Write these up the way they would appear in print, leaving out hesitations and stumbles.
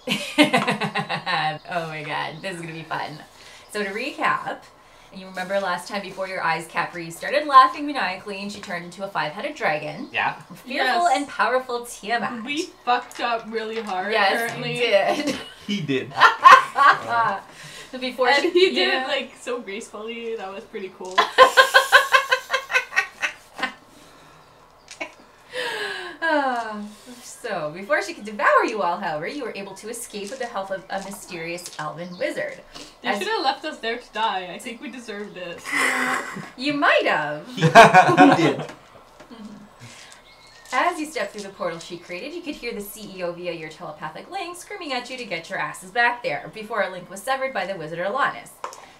Oh my god, this is gonna be fun. So to recap, you remember last time before your eyes, Capri started laughing maniacally and she turned into a 5-headed dragon. Yeah. Fearful and powerful Tiamat. We fucked up really hard. Yes, apparently. we did. He did. Before And he did yeah. it like so gracefully. That was pretty cool. So, before she could devour you all, however, you were able to escape with the help of a mysterious elven wizard. They should have left us there to die. I think we deserved it. You might have. He did. As you stepped through the portal she created, you could hear the CEO via your telepathic link screaming at you to get your asses back there, before a link was severed by the wizard Alanis.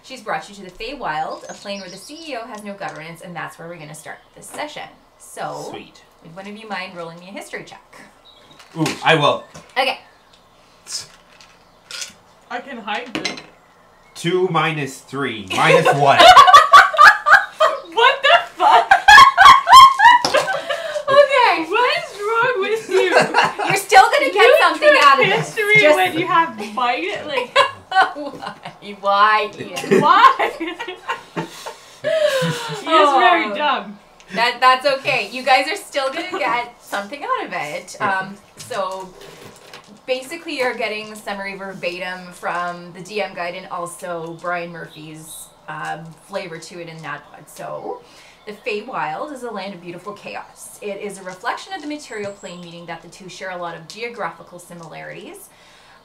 She's brought you to the Feywild, a plane where the CEO has no governance, and that's where we're going to start this session. So, Sweet. would one of you mind rolling me a history check? Ooh, I will. Okay. I can hide them. 2 minus 3 minus 1. What the fuck? Okay. What is wrong with you? You're still going to get something out of this. History Just- when you have bite like Why? Ian? why? He is very dumb. That's okay. You guys are still gonna get something out of it. So basically, you're getting the summary verbatim from the DM guide and also Brian Murphy's flavor to it in that one. So the Feywild is a land of beautiful chaos. It is a reflection of the material plane, meaning that the two share a lot of geographical similarities.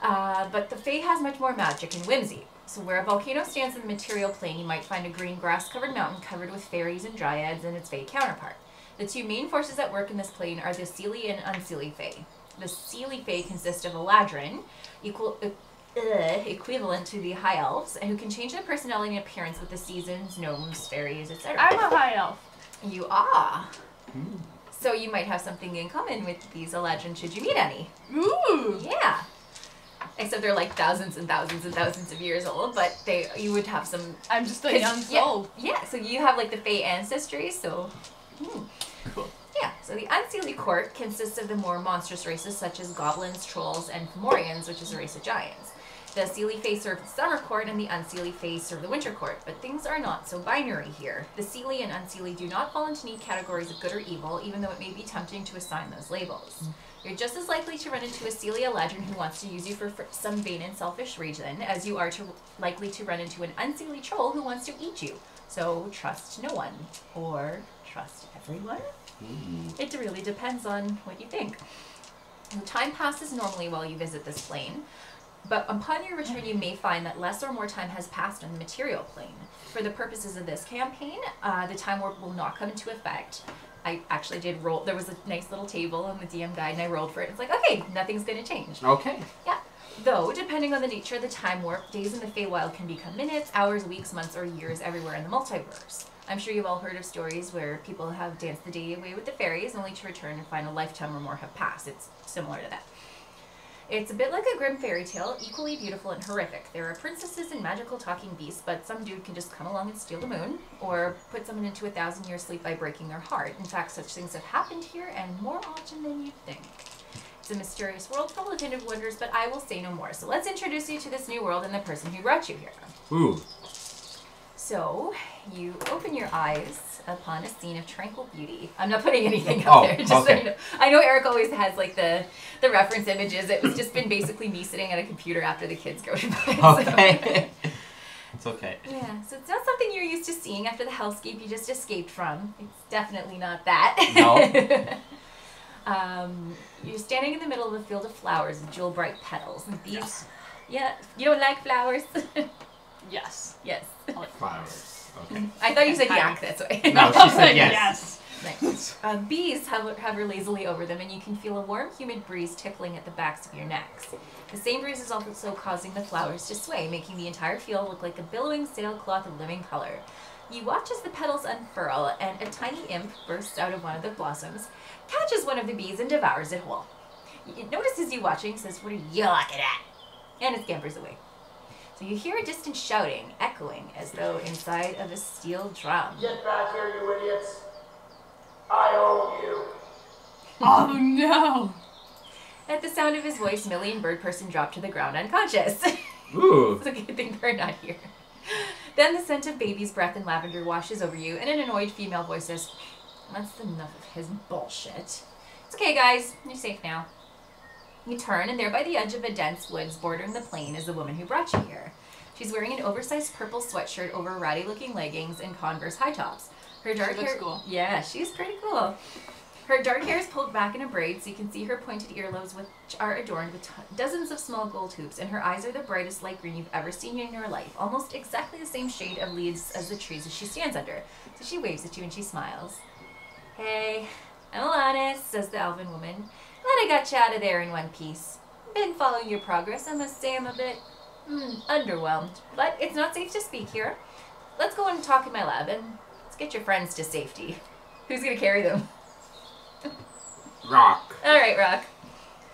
But the Fae has much more magic and whimsy. So where a volcano stands in the material plane, you might find a green grass-covered mountain covered with fairies and dryads and its Fae counterpart. The two main forces at work in this plane are the Seelie and Unseelie Fae. The Seelie Fae consist of Eladrin, equivalent to the High Elves, who can change their personality and appearance with the seasons, gnomes, fairies, etc. I'm a high elf. You are. So you might have something in common with these Eladrin should you meet any. Ooh. Yeah. Except they're like thousands and thousands and thousands of years old, but you would have some. I'm just a young soul. Yeah, so you have like the Fae ancestry, so. Cool. Yeah, so the Unseelie court consists of the more monstrous races such as goblins, trolls, and Fomorians, which is a race of giants. The Seelie Fae serve the summer court, and the Unseelie Fae serve the winter court, but things are not so binary here. The Seelie and Unseelie do not fall into neat categories of good or evil, even though it may be tempting to assign those labels. You're just as likely to run into a Seelie Eladrin who wants to use you for some vain and selfish reason as you are likely to run into an Unseelie troll who wants to eat you. So trust no one. Or trust everyone? It really depends on what you think. The time passes normally while you visit this plane, but upon your return you may find that less or more time has passed on the material plane. For the purposes of this campaign, the time warp will not come into effect. I actually did roll. There was a nice little table on the DM guide and I rolled for it. It's like, okay, nothing's going to change. Okay. Yeah. Though, depending on the nature of the time warp, days in the Feywild can become minutes, hours, weeks, months, or years everywhere in the multiverse. I'm sure you've all heard of stories where people have danced the day away with the fairies only to return and find a lifetime or more have passed. It's similar to that. It's a bit like a grim fairy tale, equally beautiful and horrific. There are princesses and magical talking beasts, but some dude can just come along and steal the moon, or put someone into a 1,000-year sleep by breaking their heart. In fact, such things have happened here, and more often than you'd think. It's a mysterious world full of hidden wonders, but I will say no more. So let's introduce you to this new world and the person who brought you here. Ooh. So, you open your eyes upon a scene of tranquil beauty. I'm not putting anything up there, just so you know. I know Eric always has like the reference images. It was just been basically me sitting at a computer after the kids go to bed. Okay. It's okay. Yeah, so it's not something you're used to seeing after the hellscape you just escaped from. It's definitely not that. No. You're standing in the middle of a field of flowers with jewel bright petals. And these, Yes. Yeah, you don't like flowers? Yes. Yes. Flowers. Okay. I thought you said yak, that's why. No, she said yes. Yes. Nice. Bees hover lazily over them, and you can feel a warm, humid breeze tickling at the backs of your necks. The same breeze is also causing the flowers to sway, making the entire field look like a billowing sailcloth of living color. You watch as the petals unfurl, and a tiny imp bursts out of one of the blossoms, catches one of the bees, and devours it whole. It notices you watching, says, "What are you looking at?" and it scampers away. So you hear a distant shouting, echoing as though inside of a steel drum. Get back here, you idiots. I own you. Oh no. At the sound of his voice, Millie and Bird Person drop to the ground unconscious. Ooh. It's a good thing they're not here. Then the scent of baby's breath and lavender washes over you, and an annoyed female voice says, "That's enough of his bullshit. It's okay, guys. You're safe now." You turn, and there by the edge of a dense woods bordering the plain is the woman who brought you here. She's wearing an oversized purple sweatshirt over ratty-looking leggings and Converse high tops. Her dark She looks hair... cool. Yeah, she's pretty cool. Her dark hair is pulled back in a braid, so you can see her pointed earlobes, which are adorned with dozens of small gold hoops, and her eyes are the brightest light green you've ever seen in your life, almost exactly the same shade of leaves as the trees that she stands under. So she waves at you and she smiles. "Hey, I'm Alanis," says the elven woman. "Glad I got you out of there in one piece. Been following your progress. I must say I'm a bit underwhelmed, but it's not safe to speak here. Let's go and talk in my lab, and let's get your friends to safety." Who's gonna carry them? Rock. All right, Rock.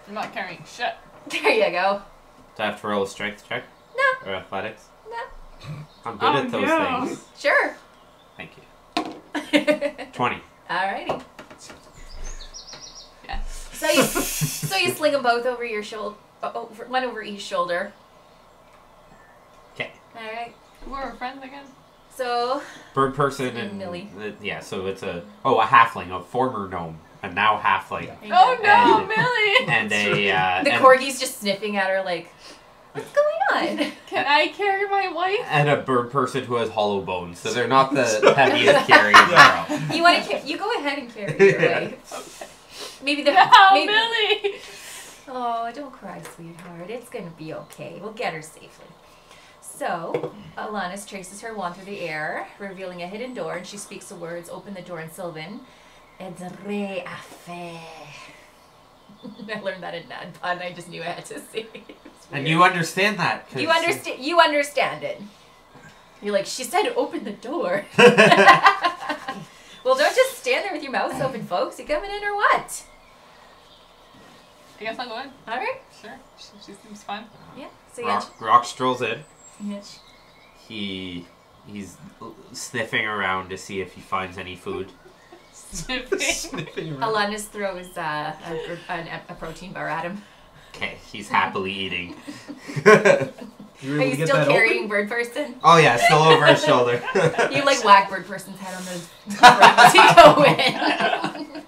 I'm not carrying shit. There you go. Do I have to roll a strength check? No. Or athletics? No. I'm good at those no. things. Sure. Thank you. 20. Alrighty. Yeah. So you sling them both over your shoulder, one over each shoulder. Okay. All right. Who are our friends again? So Bird person And and Millie. Yeah, so it's a halfling, a former gnome, and now halfling, Oh no, And- Millie! and a the and, corgi's just sniffing at her like, "What's going on?" Can I carry my wife? and a bird person who has hollow bones, so they're not the heaviest carrying in the world. You want to? You go ahead and carry your Yeah. wife. Maybe the. No, maybe, Millie! Oh, don't cry, sweetheart. It's gonna be okay. We'll get her safely. So, Alanis traces her wand through the air, revealing a hidden door, and she speaks the words, "Open the door" in Sylvan. Edre affair. I learned that in Nad Pod, and I just knew I had to say it. It's And weird. you understand that. 'cause- You understand. You understand it. You're like, she said, "Open the door." Well, don't just stand there with your mouth open, folks. You coming in or what? I guess I'll go in. All right. Sure. She seems fine. Yeah. So yeah. Rock strolls in. Yes. He's sniffing around to see if he finds any food. Sniffing around. Alanis throws a protein bar at him. Okay, he's happily eating. You were Are able to you get still that carrying open? Bird Person? Oh yeah, still over his shoulder. You like whack Bird Person's head on the ring as you go in.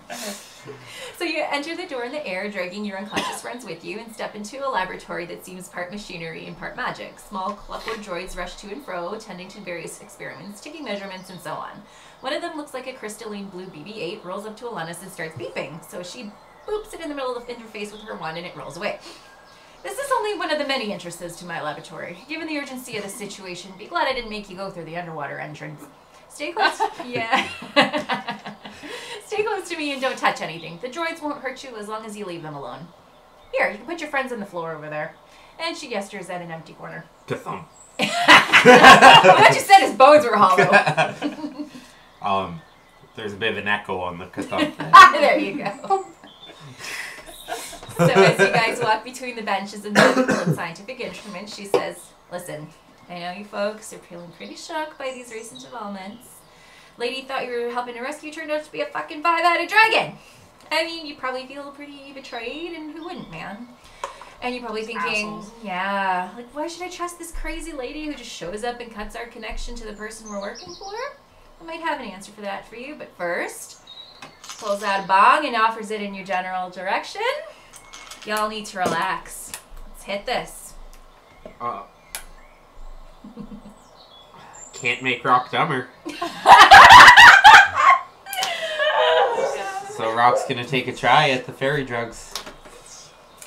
So you enter the door in the air, dragging your unconscious friends with you, and step into a laboratory that seems part machinery and part magic. Small clockwork droids rush to and fro, tending to various experiments, taking measurements, and so on. One of them looks like a crystalline blue BB-8, rolls up to Alanis and starts beeping. So she boops it in the middle of the interface with her wand, and it rolls away. This is only one of the many entrances to my laboratory. Given the urgency of the situation, be glad I didn't make you go through the underwater entrance. Stay close. Yeah. Stay close to me and don't touch anything. The droids won't hurt you as long as you leave them alone. Here, you can put your friends on the floor over there. And she gestures at an empty corner. Kathum. What you said his bones were hollow. There's a bit of an echo on the Kathum. There you go. So as you guys walk between the benches and medical and scientific instruments, she says, "Listen, I know you folks are feeling pretty shook by these recent developments. Lady thought you were helping to rescue, turned out to be a fucking five-headed dragon. I mean, you probably feel pretty betrayed, and who wouldn't, man? And you're probably thinking, Assholes. yeah, like, why should I trust this crazy lady who just shows up and cuts our connection to the person we're working for? I might have an answer for that for you, but first, pulls out a bong and offers it in your general direction. Y'all need to relax. Let's hit this." Can't make Rock dumber. So Rock's gonna take a try at the fairy drugs.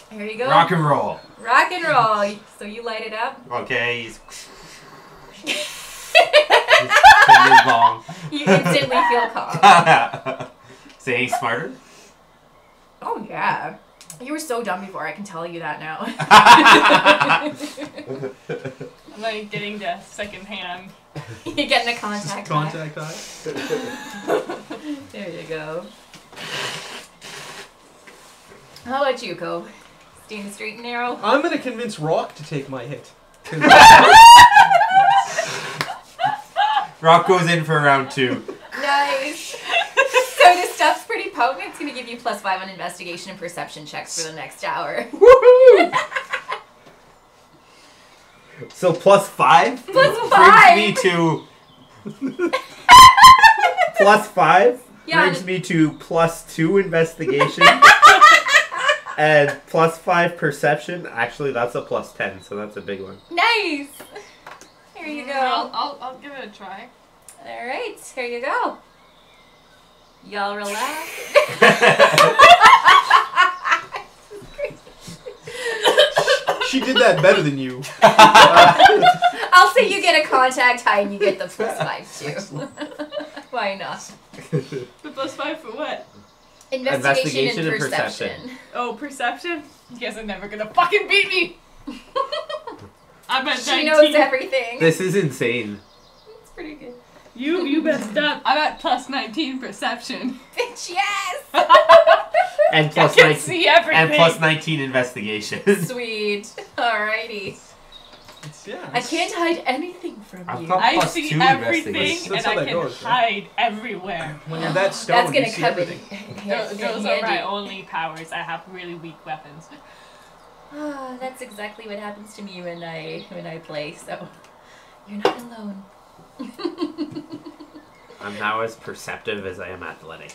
Here you go. Rock and roll. Rock and roll. So you light it up. Okay, he's hitting his bong. You instantly feel calm. Say he's smarter. Oh, yeah. You were so dumb before, I can tell you that now. I'm like getting to second hand. You're getting a contact. Contact eye. There you go. How about you, Cove? Staying straight and narrow? I'm gonna convince Rock to take my hit. 'Cause Rock goes in for round 2. Nice. So this stuff's pretty Hogan's gonna give you +5 on investigation and perception checks for the next hour. Woohoo! So +5 +5. brings me to +5 Yeah, brings me to +2 investigation and +5 perception. Actually, that's a +10, so that's a big one. Nice. Here you go. I'll give it a try. All right, here you go. Y'all relax. She did that better than you. I'll say you get a contact high and you get the +5 too. Why not? The +5 for what? Investigation and and perception. Oh, perception? You guys are never gonna fucking beat me! I'm at 19. She knows everything. This is insane. It's pretty good. You messed up. I'm at +19 perception. Bitch, yes! And I +19 can see everything. and +19 investigation. Sweet. Alrighty. Yeah. I can't hide anything from I've you. got I +2 see everything, investigation. and That's how I that can goes, right? hide everywhere. When you're that stoned, That's gonna you see come in everything. Those are my only powers. I have really weak weapons. Ah, that's exactly what happens to me when I play, so you're not alone. I'm now as perceptive as I am athletic.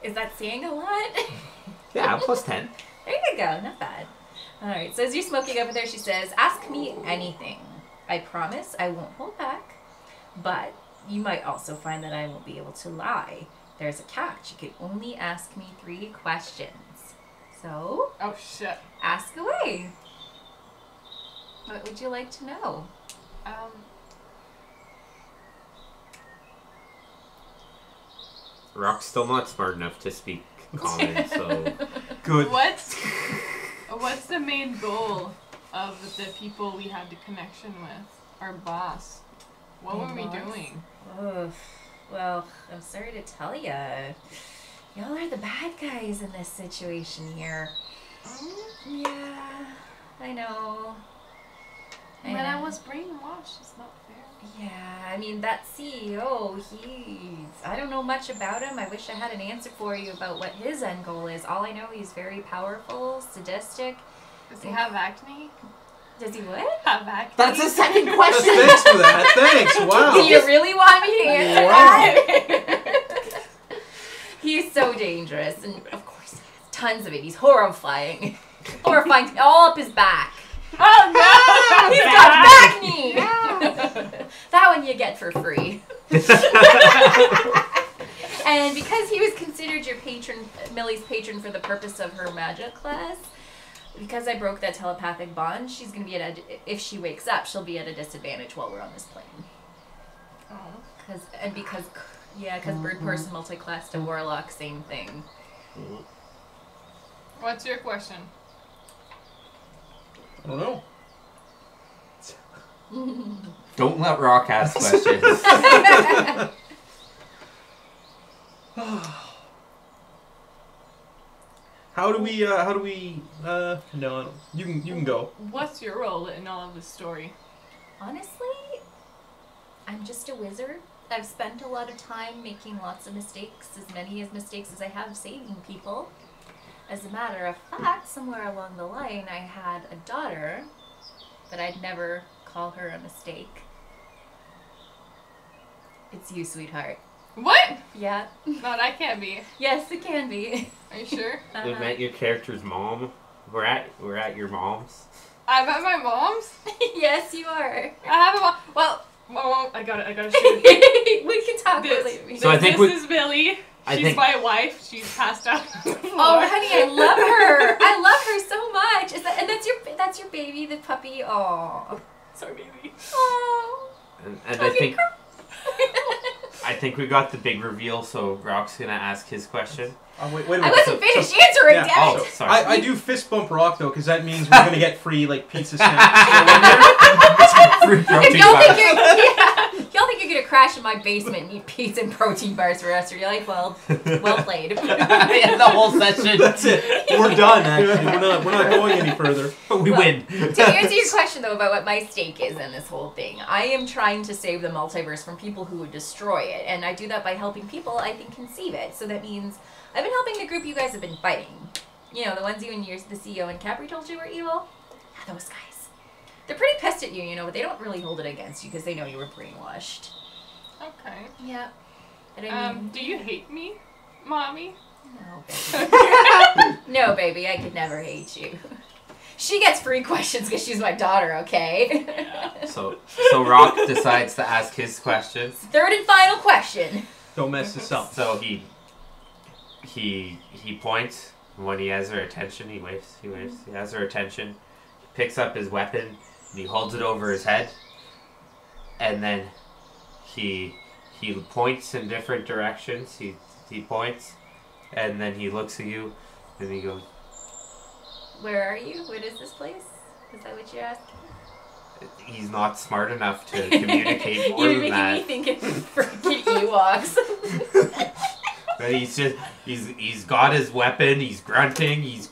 Is that saying a lot? Yeah, I'm +10. There you go, not bad. Alright, so as you're smoking over there, she says, ask me anything. I promise I won't hold back, but you might also find that I won't be able to lie. There's a catch. You can only ask me 3 questions. So, Oh shit. ask away. What would you like to know? Rock's still not smart enough to speak common, so good. What's the main goal of the people we had the connection with? Our boss. What Our were we boss? doing? Oof. Well, I'm sorry to tell ya. Y'all are the bad guys in this situation here. Yeah, I know. But I was brainwashed. It's not fair. Yeah, I mean, that CEO, I don't know much about him. I wish I had an answer for you about what his end goal is. All I know, he's very powerful, sadistic. Does he have acne? Does he what? Have acne? That's a second Yes, question. thanks for that. Thanks. Wow. Do you really want me to answer that? He's so dangerous, and of course, he has tons of it. He's horrifying. Horrifying all up his back. Oh no! He's got back knee! That one you get for free. And because he was considered your patron, Millie's patron for the purpose of her magic class, because I broke that telepathic bond, she's going to be at if she wakes up, she'll be at a disadvantage while we're on this plane. Oh. Because bird person, multi-class to warlock, same thing. What's your question? I don't know. Don't let Rock ask questions. How do we, no, you can go. What's your role in all of this story? Honestly, I'm just a wizard. I've spent a lot of time making lots of mistakes, as many mistakes as I have saving people. As a matter of fact, somewhere along the line, I had a daughter, but I'd never call her a mistake. It's you, sweetheart. What? Yeah. No, that can't be. Yes, it can be. Are you sure? We met your character's mom. We're at your mom's. I'm at my mom's? Yes, you are. I have a mom. Well, I gotta shoot. We can talk later. So I think this is Billy. I She's think- my wife. She's passed out on the floor. Oh, honey, I love her. I love her so much. And that's your baby, the puppy. Oh. Sorry, baby. Oh. And I think we got the big reveal. So Rock's gonna ask his question. Oh, wait a I minute. wasn't finished answering, yeah, damn it. Oh, sorry. I do fist bump Rock though, because that means we're gonna get free like pizza sandwiches. Free protein If y'all bar. think you're you to crash in my basement and eat pizza and protein bars for the rest of your life. Well played. Yeah, the whole session. That's it. We're done. Actually, we're not going any further. We win. To answer your question, though, about what my stake is in this whole thing, I am trying to save the multiverse from people who would destroy it, and I do that by helping people I think conceive it. So that means I've been helping the group you guys have been fighting. You know, the ones you and the CEO and Capri told you were evil. Yeah, those guys. They're pretty pissed at you, you know, but they don't really hold it against you because they know you were brainwashed. Okay. Yeah. And I mean, Do you hate me, Mommy? no, baby. No, baby, I could never hate you. She gets free questions because she's my daughter, okay? So Rock decides to ask his questions. Third and final question. Don't mess this up. So he points when he has her attention. He waves. He has her attention. Picks up his weapon and he holds it over his head. And then he points in different directions. He points, and then he looks at you, and he goes, Where are you? What is this place? Is that what you're asking? he's not smart enough to communicate more You're than making that. me think it's freaking Ewoks. But he's got his weapon, he's grunting, he's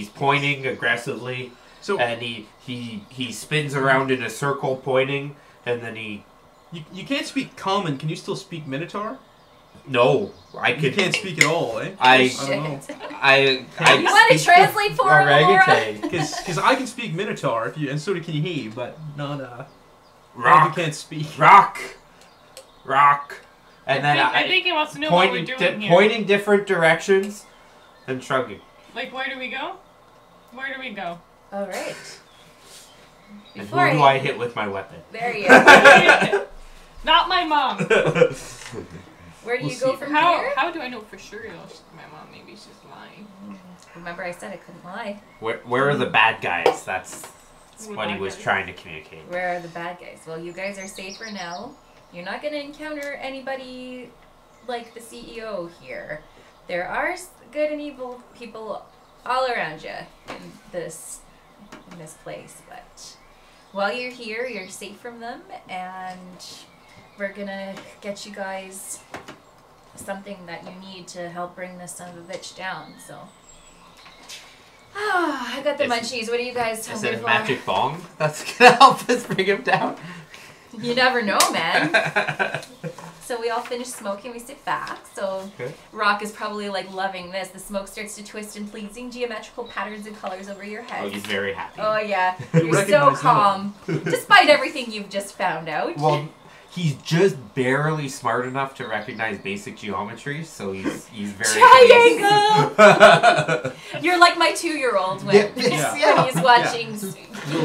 pointing aggressively. So And he spins around in a circle pointing, and then you can't speak common. Can you still speak Minotaur? no, I You could can't speak at all, eh? I don't know. You want to translate for him, Laura? orangutan. Because I can speak Minotaur, and so can he, but not you Rock, can't speak. rock, and then I think he wants to know what we're doing here. pointing different directions and shrugging. Like, where do we go? Where do we go? All right. And who do I hit with my weapon? There you go. Not my mom. Where do We'll you go see. from How here? how do I know for sure she's my mom? Maybe she's lying. Remember I said I couldn't lie. Where are the bad guys? That's Who are what he bad was guys? trying to communicate. Where are the bad guys? Well, you guys are safe for now. You're not going to encounter anybody like the CEO here. There are good and evil people all around you in this place, but while you're here, you're safe from them, and we're gonna get you guys something that you need to help bring this son of a bitch down. So, I got the Is- munchies. What are you guys Is hungry it a for? magic bong that's gonna help us bring him down? You never know, man. So we all finish smoking, we sit back. So Okay. Rock is probably like loving this. The smoke starts to twist in pleasing geometrical patterns and colors over your Oh, head. he's very happy. Oh yeah, You you're so recognize them. calm, despite everything you've just found out. Well, he's just barely smart enough to recognize basic geometry, so he's very Triangle! You're like my 2-year-old when, Yeah. when he's watching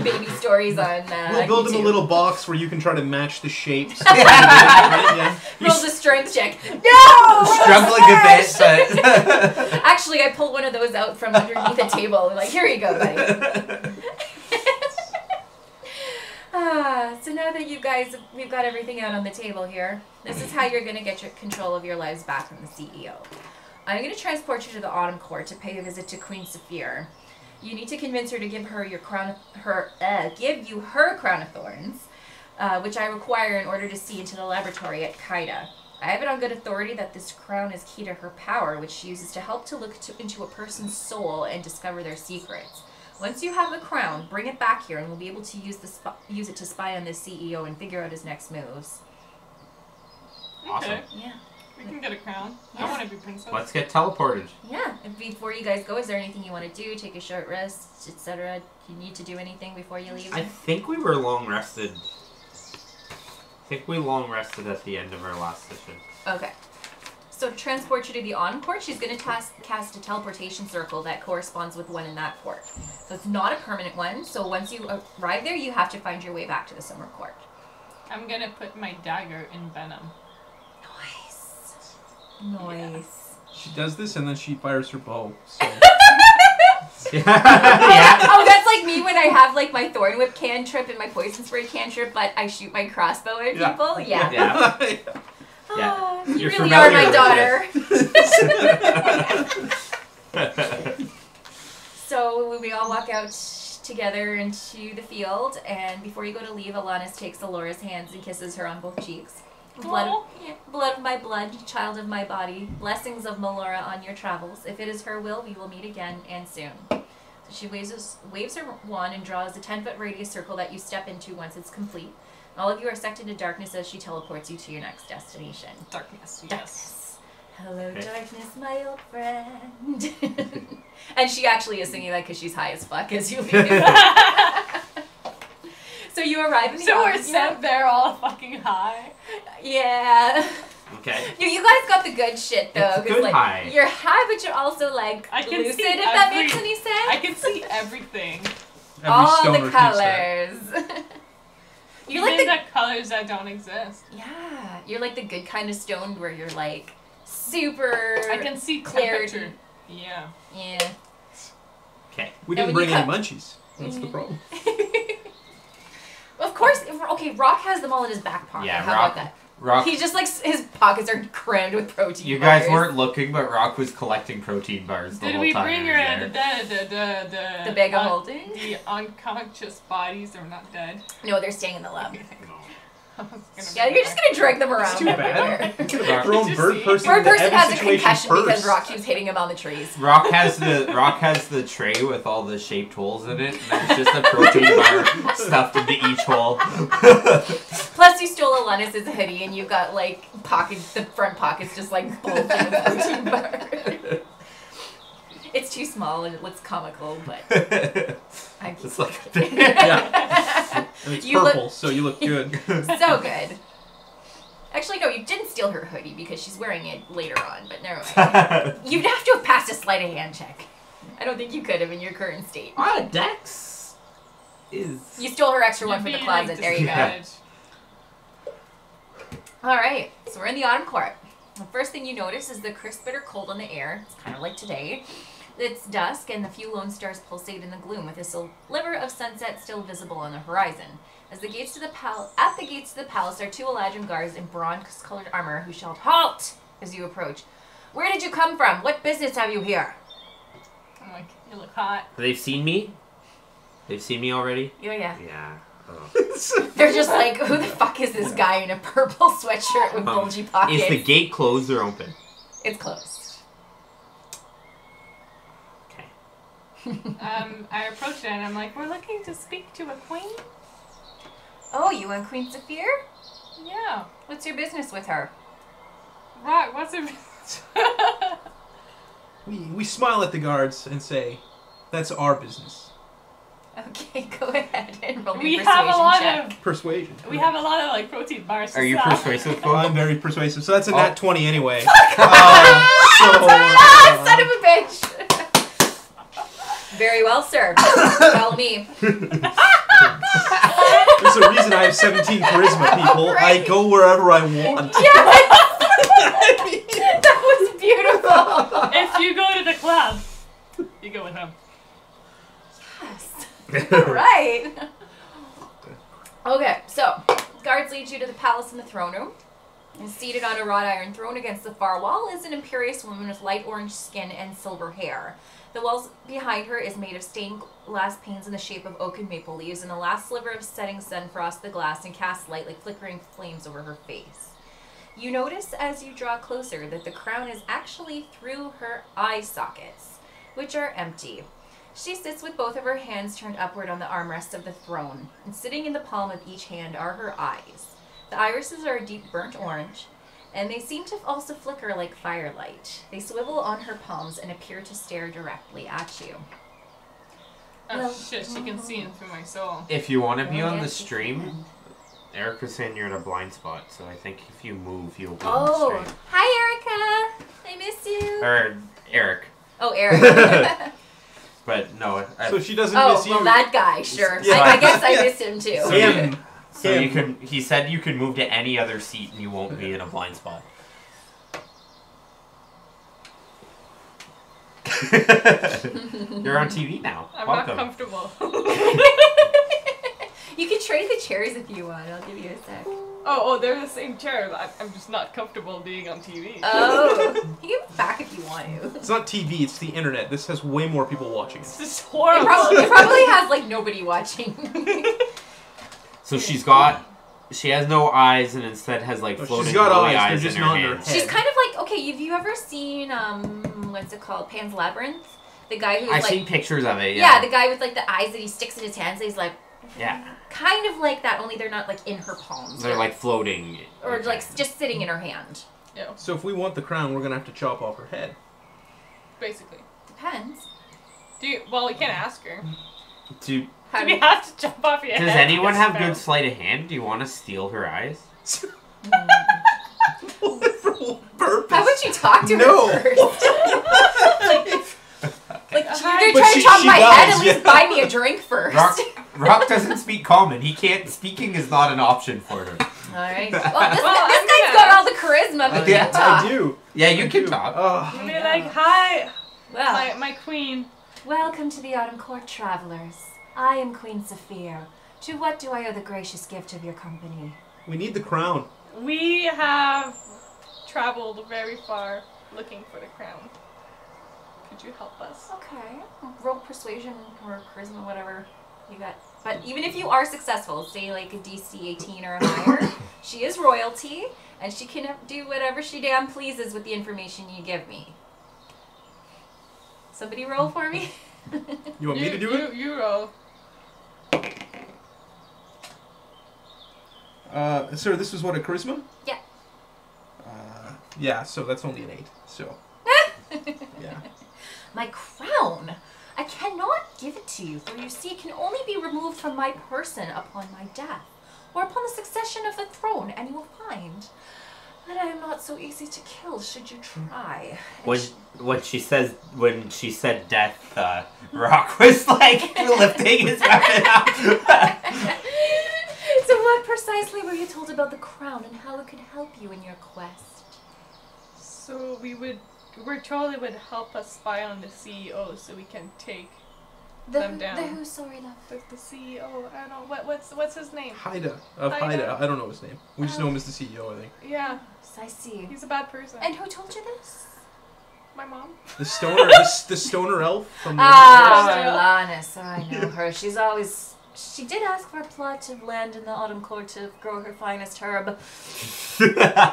baby stories on. We'll build him a YouTube. little box where you can try to match the shapes. Yeah. Rolls a strength check. No! Struggling a bit, but Actually, I pulled one of those out from underneath a table. I'm like, here you go, buddy. So now that we've got everything out on the table here, this is how you're going to get your control of your lives back from the CEO. I'm going to transport you to the Autumn Court to pay a visit to Queen Saphir. You need to convince her to give her give you her crown of thorns, which I require in order to see into the laboratory at Kaida. I have it on good authority that this crown is key to her power, which she uses to help to look into a person's soul and discover their secrets. Once you have the crown, bring it back here, and we'll be able to use it to spy on this CEO and figure out his next moves. Awesome. Okay, Yeah. we can get a crown. I Yeah. want to be princess. let's get teleported. Yeah. And before you guys go, is there anything you want to do? Take a short rest, etc. Do you need to do anything before you leave? I think we were long rested. I think we long rested at the end of our last session. Okay. So to transport you to the Autumn Court, she's going to cast a teleportation circle that corresponds with one in that court. So it's not a permanent one. So once you arrive there, you have to find your way back to the Summer Court. I'm gonna put my dagger in venom. Nice. She does this and then she fires her bow. So. Yeah. Oh, that's like me when I have like my Thorn Whip cantrip and my Poison Spray cantrip, but I shoot my crossbow at Yeah. people. Yeah. Yeah. Oh, you You're really are familiar my with daughter. So we all walk out together into the field, and before you go to leave, Alanis takes Alora's hands and kisses her on both cheeks. Blood of my blood, child of my body, blessings of Melora on your travels. If it is her will, we will meet again, and soon. So she waves her wand and draws a 10-foot radius circle that you step into once it's complete. All of you are sucked into darkness as she teleports you to your next destination. Darkness, yes. Darkness. Hello, darkness, my old friend. And she actually is singing that because she's high as fuck as you leave. So you arrive in the So we're audience. sat there all fucking high. Yeah. Okay. You guys got the good shit though. It's 'cause, good like, high. You're high, but you're also like I can lucid. see If that every- makes any sense. I can see everything. Every all stoner the thinks that. colors. You're Even like the colors that don't exist. yeah. You're like the good kind of stoned where you're like super. I can see clarity. temperature. Yeah. Yeah. Okay. We And didn't when bring you any cut- munchies. That's the problem. Of course. Okay. Rock has them all in his back pocket. Yeah, How Rock- about that? Rock. He just like his pockets are crammed with protein. You guys bars. weren't looking, but Rock was collecting protein bars the Did whole we time. bring he her was there. the The bag of holding? The unconscious bodies are not dead. No, they're staying in the lab. I was gonna Yeah, bring you're just her. gonna drag them around. It's too bad. everywhere. You could have thrown Did you Bird see? Person Bird into Person every has a situation concussion first. because Rock keeps hitting him on the trees. Rock has the tray with all the shaped holes in it, and there's just a protein bar stuffed into each hole. Plus, you stole Alanis's hoodie and you got like pockets. The front pockets just like bulging with protein bar. It's too small and it looks comical, but I keep It's like Yeah. And it's You purple, so you look good. so good. Actually, no, you didn't steal her hoodie because she's wearing it later on. But never mind. You'd have to have passed a sleight of hand check. I don't think you could have in your current state. Dex is. You stole her extra one You'd from the be, closet. like, There you go. disadvantaged. All right, so we're in the autumn court. The first thing you notice is the crisp bitter cold on the air. It's kind of like today. It's dusk, and the few lone stars pulsate in the gloom, with a sliver of sunset still visible on the horizon. At the gates to the palace are two Eladrin guards in bronze-colored armor who shout, "Halt!" as you approach. "Where did you come from? What business have you here?" I'm like, you look hot. They've seen me. They've seen me already. Yeah. Yeah. Oh. They're just like, who the fuck is this guy in a purple sweatshirt with bulgy pockets? Is the gate closed or open? It's closed. Okay. I approach it and I'm like, we're looking to speak to a queen? Oh, you and Queen Saphir? Yeah. What's your business with her? Right, what's it? We smile at the guards and say, "That's our business." Okay, go ahead and roll me we a have a persuasion lot check. of Persuasion. like protein bars. to Are you sell. persuasive? Well, I'm very persuasive, so that's a Oh. nat 20 anyway. Ah, son of a bitch! Very well, sir. Tell me. There's a reason I have 17 charisma, people. Right. I go wherever I want. That was beautiful. If you go to the club, you go with him. Yes. All right. Okay, so guards lead you to the palace in the throne room. And seated on a wrought iron throne against the far wall is an imperious woman with light orange skin and silver hair. The walls behind her is made of stained glass panes in the shape of oak and maple leaves, and the last sliver of setting sun frosts the glass and casts light like flickering flames over her face. You notice as you draw closer that the crown is actually through her eye sockets, which are empty. She sits with both of her hands turned upward on the armrests of the throne, and sitting in the palm of each hand are her eyes. The irises are a deep burnt orange, and they seem to also flicker like firelight. They swivel on her palms and appear to stare directly at you. Oh Well- shit, she can see in through my soul. If you want to be Oh, on the yes, you stream, can. Eric was saying you're in a blind spot, so I think if you move, you'll be Oh, on the stream. hi Erica! I miss you. Or Eric. Oh, Eric. But no, So she doesn't Oh, miss you. well, that guy, sure. Yeah. I guess I Yeah. missed him too. So Him. so Him. you can. He said you could move to any other seat and you won't be in a blind spot. You're on TV now. I'm Welcome. not comfortable. You can trade the chairs if you want. I'll give you a sec. Oh, they're the same chair. I'm just not comfortable being on TV. Oh, you can move back if you want to. It's not TV, it's the internet. This has way more people watching it. This is It horrible. probably has like nobody watching. So she has no eyes and instead has like Oh, floating she's got glowy eyes, they're eyes just in her not in her hands. head. She's kind of like, okay, have you ever seen what's it called, Pan's Labyrinth? The guy who's I've like, seen pictures of it. yeah, Yeah. the guy with like the eyes that he sticks in his hands. And he's like, Yeah. kind of like that, only they're not like in her palms. They're like floating. or like just sitting in her hand. Yeah, So if we want the crown, we're gonna have to chop off her head. basically. Depends. Well, we can't ask her. Do How Do do we have to jump off your head? Does anyone have Yes, good sleight of hand? Do you want to steal her eyes? For what purpose? How about you talk to No. her first? Like, Hi. you're But trying to chop she my does, head, at least yeah. buy me a drink first. Rock doesn't speak common. He can't. Speaking is not an option for her. Alright. Well, this I'm guy's gonna- got all the charisma, but he Yeah, can talk. I do. Yeah, you I can do. talk. We'll be like, hi, Well, my queen. welcome to the Autumn Court, travelers. I am Queen Saphir. To what do I owe the gracious gift of your company? We need the crown. We have traveled very far looking for the crown. Could you help us? Okay. Roll persuasion or charisma, whatever you got. But even if you are successful, say like a DC 18 or higher, she is royalty, and she can do whatever she damn pleases with the information you give me. Somebody roll for me? You want me to do it? You roll. Sir, this was what, a charisma? Yeah. Yeah, so that's only an 8. So, yeah. My crown! I cannot give it to you, for you see, it can only be removed from my person upon my death, or upon the succession of the throne, and you will find that I am not so easy to kill should you try. And When she said death, Rock was like lifting his weapon up. So what precisely were you told about the crown and how it could help you in your quest? So we're told it would help us spy on the CEO so we can take them down. The who, sorry, love? the CEO. I don't know what's his name. Haida. Of Haida. Haida. I don't know his name. We just know him as the CEO, I think. Yeah, Yes, I see. he's a bad person. And who told you this? My mom. The stoner, the stoner elf from the Lannis, I know her. She did ask for a plot of land in the Autumn Court to grow her finest herb.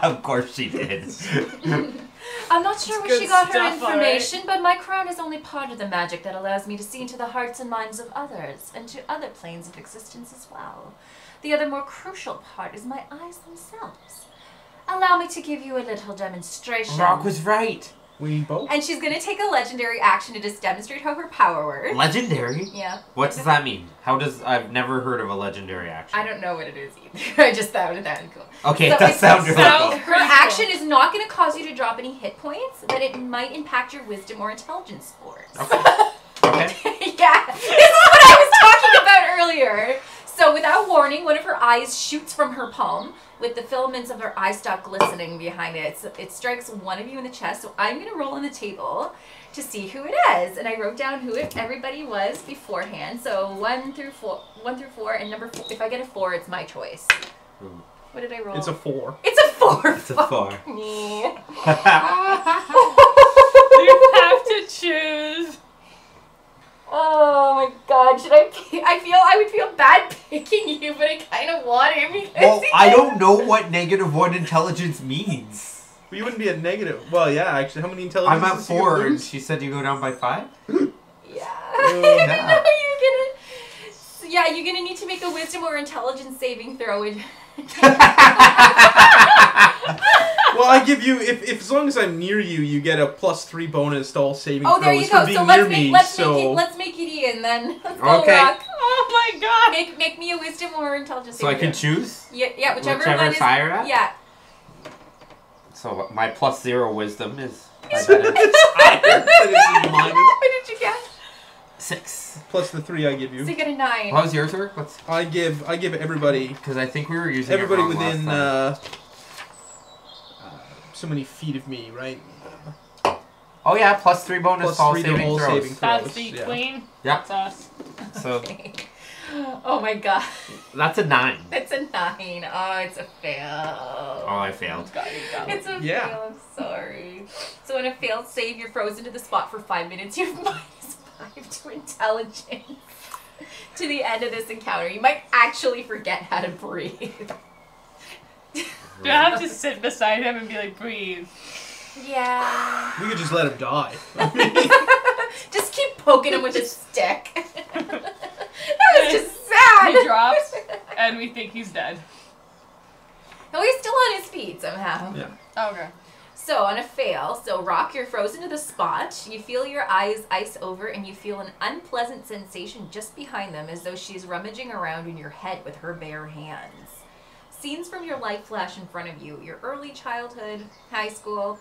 Of course she did. I'm not sure where good she got her stuff, all information, but my crown is only part of the magic that allows me to see into the hearts and minds of others, and to other planes of existence as well. The other more crucial part is my eyes themselves. Allow me to give you a little demonstration. Rock was right. We need both? And she's gonna take a legendary action to just demonstrate how her power works. Legendary? Yeah. What does that mean? I've never heard of a legendary action. I don't know what it is either. I just thought it sounded cool. Okay, So that it's- sounds really sounds- cool. Her action is not going to cause you to drop any hit points, but it might impact your wisdom or intelligence scores. Okay. Yeah, this is what I was talking about earlier. So without warning, one of her eyes shoots from her palm with the filaments of her eye stalk glistening behind it. So it strikes one of you in the chest. So I'm going to roll on the table to see who it is. And I wrote down who everybody was beforehand. So 1 through 4, and number 4. If I get a 4, it's my choice. Ooh. What did I roll? It's a 4. It's a 4. It's a 4. Fuck me. You have to choose. Oh my god, should I would feel bad picking you, but I kind of want to because Well, I don't know what -1 intelligence means. Well, you wouldn't be at negative. Well, yeah, actually, how many intelligence? I'm at 4, and she said you go down by 5? Yeah. Yeah. You're gonna need to make a wisdom or intelligence saving throw. Well, I give you, if as long as I'm near you, you get a +3 bonus to all saving Oh, there throws you go. for being So near me. let's make it Ian then. Let's go, Okay. Rock. Oh my god. Make me a wisdom or intelligence So I saving can throw. choose? Yeah, whichever Whichever one it's is higher at? Yeah. So my +0 wisdom is... It's higher than it's minus. What did you get? 6. Plus the 3 I give So you. you get a 9. What was yours, Rick? What's... I give everybody Because I think we were using everybody it wrong within last time. so many feet of me, right? Oh yeah, +3 bonus Plus to all 3 to saving all throws. saving throws. That's the yeah. queen. Yep. That's us. So Oh my god. That's a 9. It's a 9. Oh, it's a fail. Oh, I failed. Got it, got it. It's a Yeah. fail, I'm sorry. So in a failed save, you're frozen to the spot for 5 minutes. You have -5 to intelligence. To the end of this encounter, you might actually forget how to breathe. Do I have to sit beside him and be like, breathe? Yeah. We could just let him die. Just keep poking him with a stick. That was just sad. He drops, and we think he's dead. No, he's still on his feet somehow. Yeah. Okay. So on a fail, Rock, you're frozen to the spot. You feel your eyes ice over, and you feel an unpleasant sensation just behind them, as though she's rummaging around in your head with her bare hands. Scenes from your life flash in front of you. Your early childhood, high school,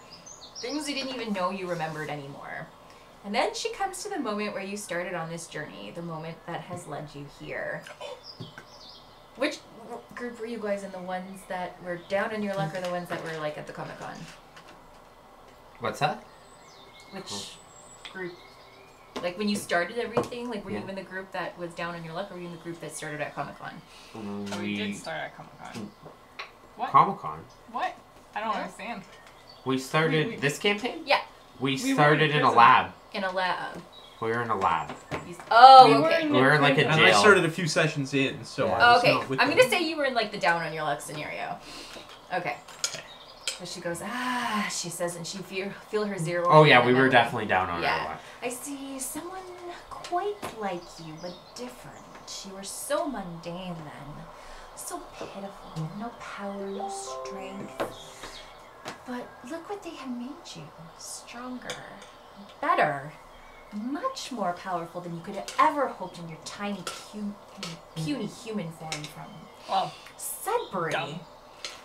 things you didn't even know you remembered anymore. And then she comes to the moment where you started on this journey, the moment that has led you here. Which group were you guys in? The ones that were down on your luck, or the ones that were like at the Comic-Con? What's that? Which group? Like when you started everything, like were you Yeah. in the group that was down on your luck, or were you in the group that started at Comic-Con? Oh, we did start at Comic-Con. What? Comic-Con. What? I don't Yeah. understand. We started We- this campaign? Yeah. We We started were in in a prison. lab. In a lab. We were in a lab. Oh, We were okay. in We were in, like, a prison. And I jail. started a few sessions in, so Yeah. I was Okay, not with I'm them. gonna say you were in like the down on your luck scenario. Okay. So she goes, she says, and she feel her zero. Oh yeah, in we were memory. definitely down on Yeah. our luck. I see someone quite like you, but different. You were so mundane then. So pitiful. No power, no strength. But look what they have made you. Stronger. Better. Much more powerful than you could have ever hoped in your tiny, puny human form from Well, Sudbury. dumb.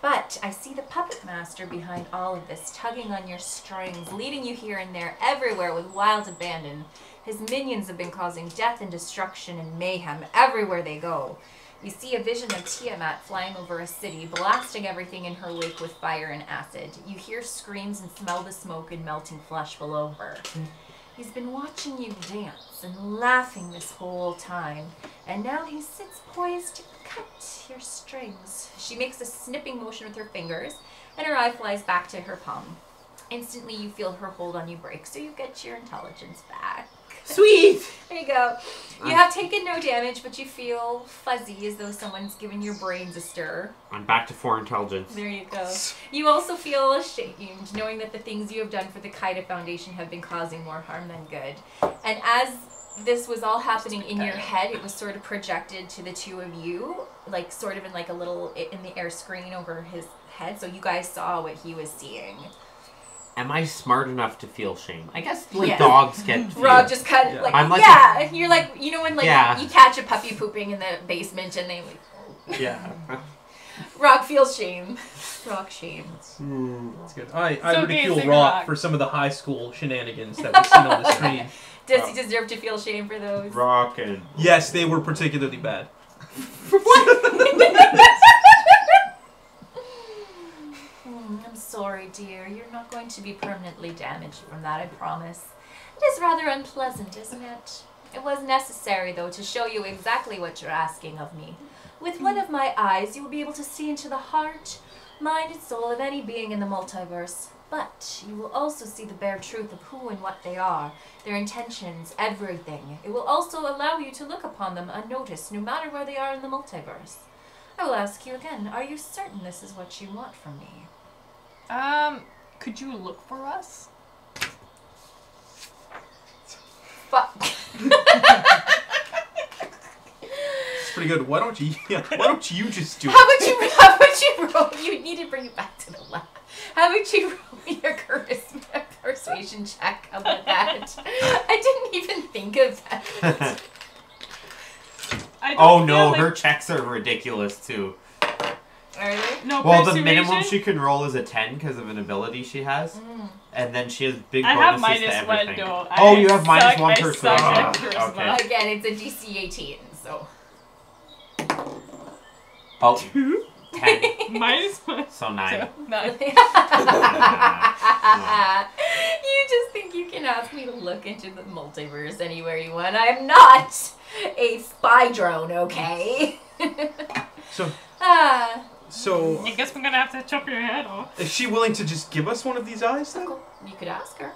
But I see the puppet master behind all of this, tugging on your strings, leading you here and there, everywhere with wild abandon. His minions have been causing death and destruction and mayhem everywhere they go. You see a vision of Tiamat flying over a city, blasting everything in her wake with fire and acid. You hear screams and smell the smoke and melting flesh below her. He's been watching you dance and laughing this whole time, and now he sits poised to cut your strings. She makes a snipping motion with her fingers, and her eye flies back to her palm. Instantly, you feel her hold on you break, so you get your intelligence back. Sweet! There you go. You have taken no damage, but you feel fuzzy as though someone's given your brains a stir. I'm back to 4 intelligence. There you go. You also feel ashamed, knowing that the things you have done for the Kaida Foundation have been causing more harm than good. And as this was all happening in your head, it was sort of projected to the two of you, like sort of in like a little in the air screen over his head, so you guys saw what he was seeing. Am I smart enough to feel shame? I guess like Yes. dogs get Rob just kind of Yeah. like, I'm like yeah, you're like, you know when like Yeah. you catch a puppy pooping in the basement and they like, Yeah. Rock feels shame. Rock shame. That's good. I okay, ridicule Singer Rock Rock. for some of the high school shenanigans that we've seen on the screen. Does he deserve to feel shame for those? Rock and Yes, they were particularly bad. I'm sorry, dear. You're not going to be permanently damaged from that, I promise. It is rather unpleasant, isn't it? It was necessary, though, to show you exactly what you're asking of me. With one of my eyes, you will be able to see into the heart, mind, and soul of any being in the multiverse. But you will also see the bare truth of who and what they are, their intentions, everything. It will also allow you to look upon them unnoticed, no matter where they are in the multiverse. I will ask you again, are you certain this is what you want from me? Could you look for us? Fuck. It's pretty good. Why don't you just do it? How would you roll? You need to bring it back to the lab. How would you roll your charisma persuasion check? How about that? I didn't even think of that. I don't oh feel no, like- her checks are ridiculous too. Are they? No, Well, the persuasion? minimum she can roll is a 10 because of an ability she has, and then she has big I bonuses have to minus one everything. though. Oh, you have minus suck- one I persuasion. suck at Ah, charisma. okay. Again, it's a DC 18, so. Oh, 10, Minus one. so 9. So, nine. You just think you can ask me to look into the multiverse anywhere you want. I'm not a spy drone, okay? So, Ah, so I guess we're gonna have to chop your head off. is she willing to just give us one of these eyes then? you could ask her.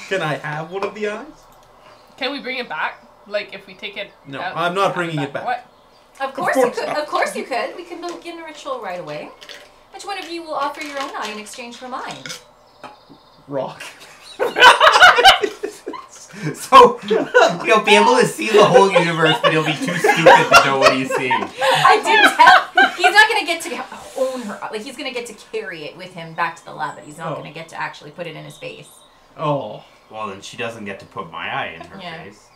Can I have one of the eyes? Can we bring it back? Like if we take it? No, out, I'm not bringing it back. What? Of course, course you could. not. Of course you could. We can begin a ritual right away. Which one of you will offer your own eye in exchange for mine? Rock. So he'll be able to see the whole universe, but he'll be too stupid to know what he's seeing. I did tell. He's not gonna get to own her. Like he's gonna get to carry it with him back to the lab, but he's not Oh. gonna get to actually put it in his face. Oh. Well, then she doesn't get to put my eye in her Yeah. face.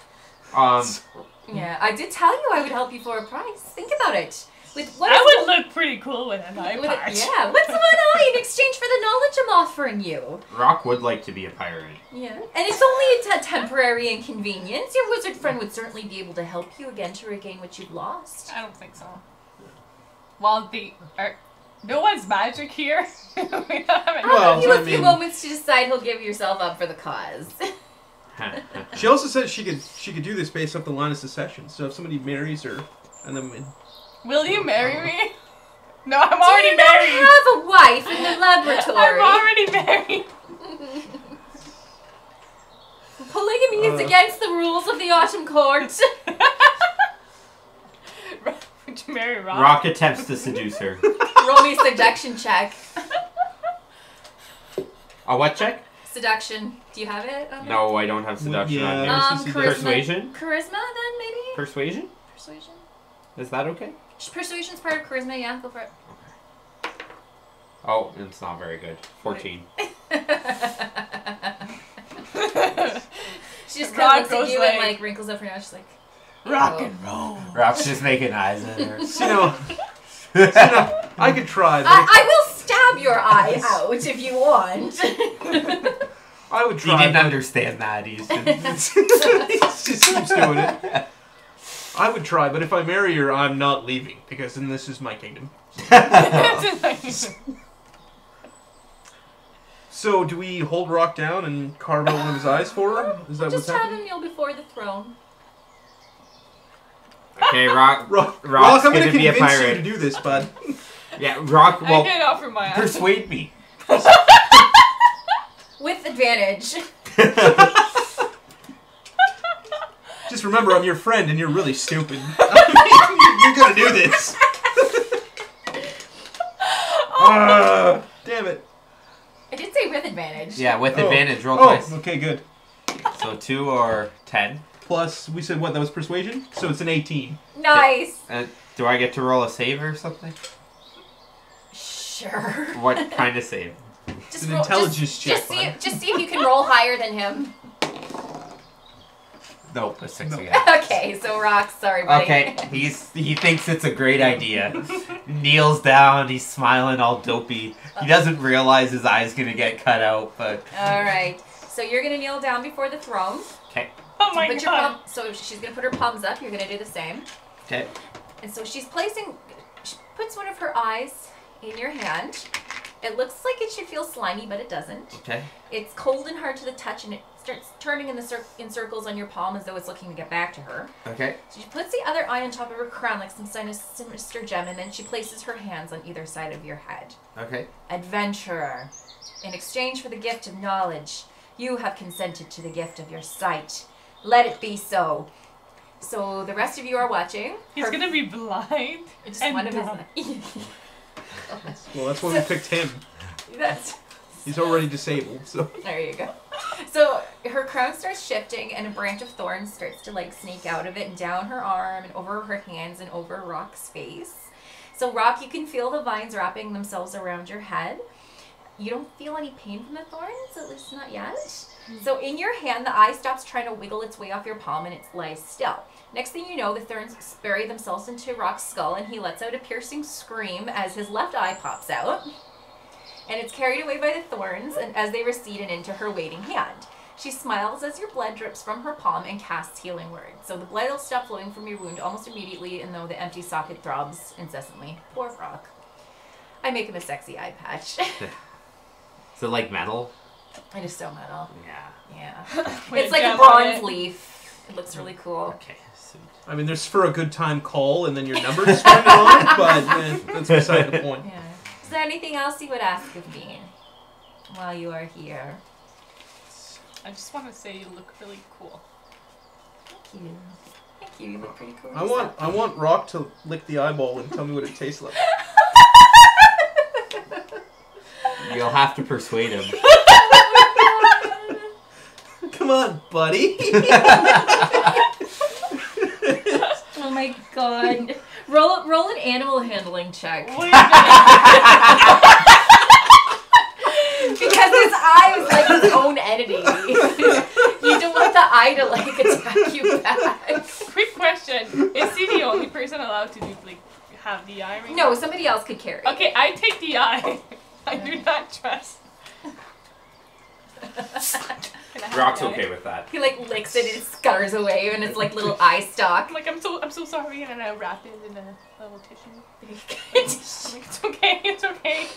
Yeah, I did tell you I would help you for a price. Think about it. With what I is would look pretty cool with an eye with patch. yeah, what's one eye in exchange for the knowledge I'm offering you? Rock would like to be a pirate. Yeah, and it's only a temporary inconvenience. Your wizard friend would certainly be able to help you again to regain what you've lost. I don't think so. Well, no one's magic here. We don't have any. I'll give you I a few mean- moments to decide who'll give yourself up for the cause. She also said she could do this based off the line of secession. So if somebody marries her, and then Will you marry me? No, I'm Do already you not married. have a wife in the laboratory? I'm already married. Polygamy is against the rules of the Autumn Court. Would you marry Rock? Rock attempts to seduce her. Roll me a seduction check. A what check? Seduction. Do you have it? On No, I don't have seduction Yeah. on here. Since you did- Persuasion? Charisma, then maybe. Persuasion? Persuasion. Is that okay? Persuasion's part of charisma. Yeah, go for it. Oh, it's not very good. 14. She just Rock kind of looks at goes you like- and like wrinkles up her nose. She's like, Rock "Ew." and roll. Rock's just making eyes at her. you know, I could try, but I will stab your eye out if you want. I would He try. didn't but understand that. He's he just keeps doing it. I would try, but if I marry her, I'm not leaving because then this is my kingdom. So, do we hold Rock down and carve out one of his eyes for her? Is that what's Just have happening? him kneel before the throne. Okay, Rock. Rock, Rock's I'm gonna gonna be a convince you pirate. to do this, bud. Yeah, Rock. I Well, can't offer my eye. persuade me. With advantage. Just remember, I'm your friend, and you're really stupid. You're gonna do this. Damn it. I did say with advantage. Yeah, with Oh. advantage. Roll Oh, twice. okay, good. So 2 or 10. Plus, we said what? That was persuasion? So it's an 18. Nice. Do I get to roll a save or something? Sure. What kind of save? Just an roll- intelligence check, Just see, bud. just see if you can roll higher than him. Nope, a 6 No. again. Okay, so Rock, sorry, buddy. Okay, he thinks it's a great idea. Kneels down, he's smiling all dopey. He doesn't realize his eye's gonna get cut out, but All right. So you're gonna kneel down before the throne. okay, Oh my Put your god. palm. So she's gonna put her palms up. You're gonna do the same. okay. And so she puts one of her eyes in your hand. It looks like it should feel slimy, but it doesn't. Okay. It's cold and hard to the touch, and it starts turning in in circles on your palm as though it's looking to get back to her. Okay. So she puts the other eye on top of her crown like some sign of sinister gem, and then she places her hands on either side of your head. Okay. Adventurer, in exchange for the gift of knowledge, you have consented to the gift of your sight. Let it be so. So the rest of you are watching. He's gonna be blind. Just and one of dumb. his. Well, that's why we picked him. That's. He's already disabled, so. There you go. So her crown starts shifting, and a branch of thorns starts to like sneak out of it and down her arm and over her hands and over Rock's face. So Rock, you can feel the vines wrapping themselves around your head. You don't feel any pain from the thorns, at least not yet. So in your hand, the eye stops trying to wiggle its way off your palm, and it lies still. Next thing you know, the thorns bury themselves into Rock's skull, and he lets out a piercing scream as his left eye pops out. And it's carried away by the thorns, and as they recede and into her waiting hand. She smiles as your blood drips from her palm and casts healing word. So the blood will stop flowing from your wound almost immediately, and though the empty socket throbs incessantly. Poor Rock. I make him a sexy eye patch. Is it like metal? It is so metal. Yeah. Yeah. With It's like a gem on bronze it. leaf. It looks really cool. Okay, sweet. I mean, there's for a good time call, and then your number just turned on, but that's beside the point. Yeah. Is there anything else you would ask of me while you are here? I just want to say you look really cool. Thank you. Thank you. You look pretty cool. I want Rock to lick the eyeball and tell me what it tastes like. You'll have to persuade him. Come on, buddy. Oh my god. Roll an animal handling check. Wait a minute. Because his eye is like his own entity. You don't want the eye to like attack you back. Quick question: is he the only person allowed to do have the eye ring? No, somebody else could carry it. Okay, I take the eye. I do not trust. Can I have Rock's the eye? okay with that. He like licks it and it scutters away and it's like little eye stalk. I'm like, I'm so sorry, and then I wrap it in a little tissue. I'm like, it's okay, it's okay.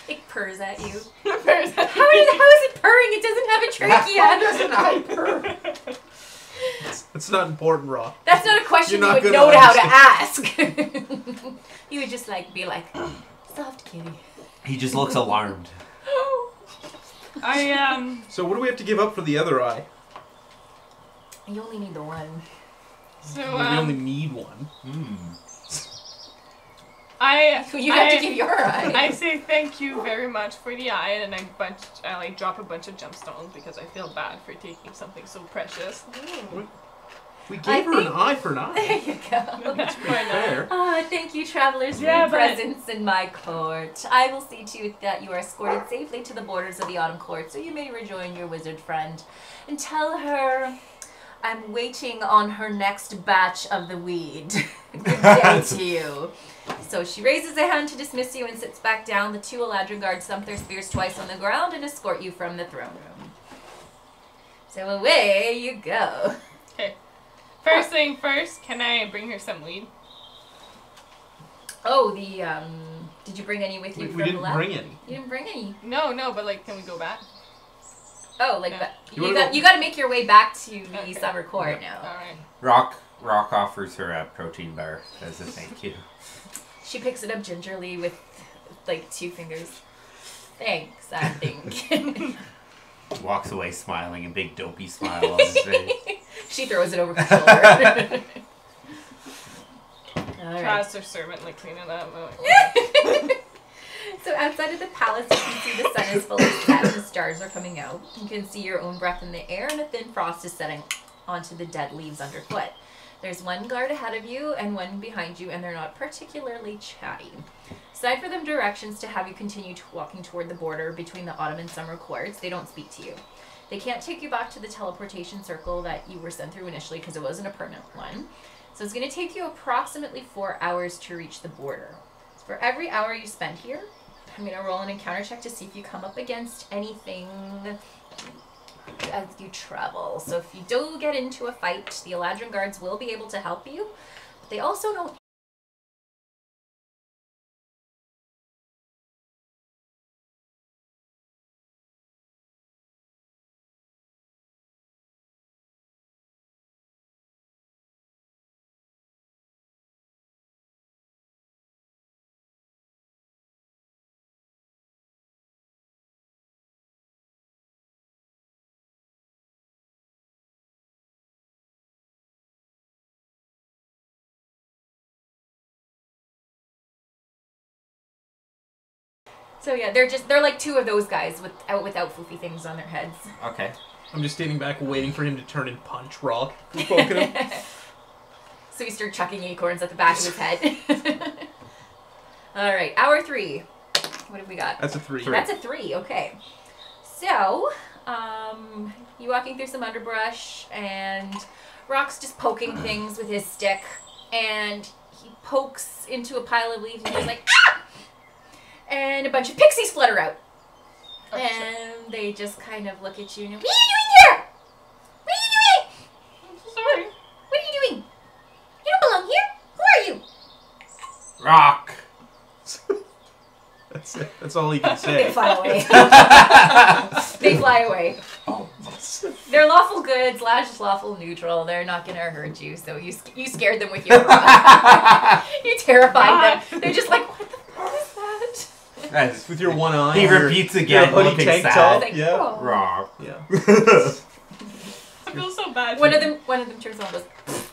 It purrs at you. How How is it purring? It doesn't have a trachea. doesn't hyper. It's not important, Rock. That's not a question You're you not would gonna know how to ask. You would just like be like, soft kitty. He just looks alarmed. So what do we have to give up for the other eye? You only need the one. So We only need one. You have to give your eye. I say thank you very much for the eye, and I like drop a bunch of gemstones because I feel bad for taking something so precious. We gave her an eye for an There eye. you go. That's pretty fair. Thank you, travelers, for Yeah, your but- presence in my court. I will see to it that you are escorted safely to the borders of the Autumn Court so you may rejoin your wizard friend. And tell her I'm waiting on her next batch of the weed. Good day to you. So she raises a hand to dismiss you and sits back down. The two Eladrin guards thump their spears twice on the ground and escort you from the throne room. So away you go. Okay. First thing first, can I bring her some weed? Oh, did you bring any with you We from the didn't lab? bring any. You didn't bring any. No, but like, can we go back? Oh, like No. that. You You wanna got to make your way back to the Okay. summer court now. Alright. Rock offers her a protein bar as a thank you. She picks it up gingerly with like 2 fingers. Thanks, I think. Walks away smiling, a big dopey smile on his face. She throws it over her shoulder. All right. Tries her servant like cleaning up. I'm like, So outside of the palace, you can see the sun is fully set and the stars are coming out. You can see your own breath in the air and a thin frost is setting onto the dead leaves underfoot. There's one guard ahead of you and one behind you, and they're not particularly chatty. Aside for them directions to have you continue walking toward the border between the autumn and summer courts, they don't speak to you. They can't take you back to the teleportation circle that you were sent through initially because it wasn't a permanent one. So it's going to take you approximately 4 hours to reach the border. So for every hour you spend here, I'm going to roll an encounter check to see if you come up against anything as you travel. So if you do get into a fight, the Eladrin guards will be able to help you. But they also know So yeah, they're like 2 of those guys without foofy things on their heads. Okay. I'm just standing back waiting for him to turn and punch Rock. Who's poking him. So you start chucking acorns at the back of his head. All right, hour 3. What have we got? That's a 3. Three. That's a 3. Okay. So, you walking through some underbrush, and Rock's just poking things with his stick, and he pokes into a pile of leaves, and he's like, ah! And a bunch of pixies flutter out. Oh, shit. And they just kind of look at you and, what are you doing here? What are you doing? I'm so sorry. What are you doing? You don't belong here. Who are you? Rock! That's it. That's all he can They say. fly away. They fly away. Oh. They're lawful good / lawful neutral. They're not gonna hurt you, so you scared them with your rock. You terrified them. They're just like, what the fuck is that? That's- With your one eye. He your- repeats your again, hoodie looking tank sad. top. Like, Yeah. oh. Raw. Yeah. I feel so bad. One of them turns on and goes,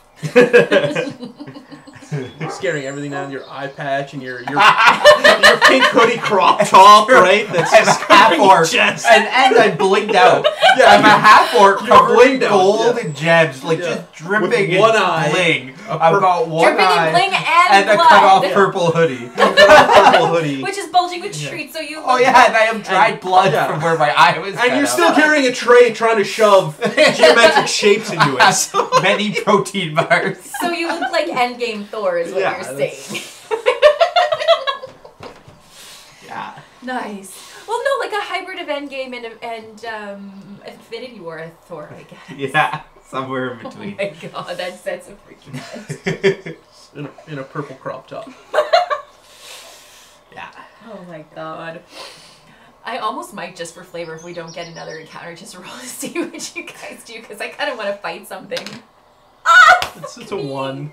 You're scaring everything down your eye patch and your pink hoodie crop top, right? That's I'm a just half covering your orc, chest. and I blinged out. Yeah, I'm a half orc you're covered in blinged out, gold yeah. and gems, like Yeah. just dripping With one in eye, bling. a I've got one dripping eye in bling and a blood. cut off purple hoodie. Purple hoodie. Which is bulging with Yeah. treats, so you Oh yeah, and I have dried blood yeah. from where my eye was. And you're cut still out. carrying a tray trying to shove geometric shapes into it. So- many protein bars. So you look like Endgame Thor is what Yeah, you're that's- saying. Yeah. Nice. Well, no, like a hybrid of Endgame and Infinity War Thor, I guess. Yeah. Somewhere in Oh between. my god, that sets a freaking head. in a purple crop top. Yeah. Oh my god. I almost might, just for flavor, if we don't get another encounter, just roll to see what you guys do, because I kind of want to fight something. It's a 1.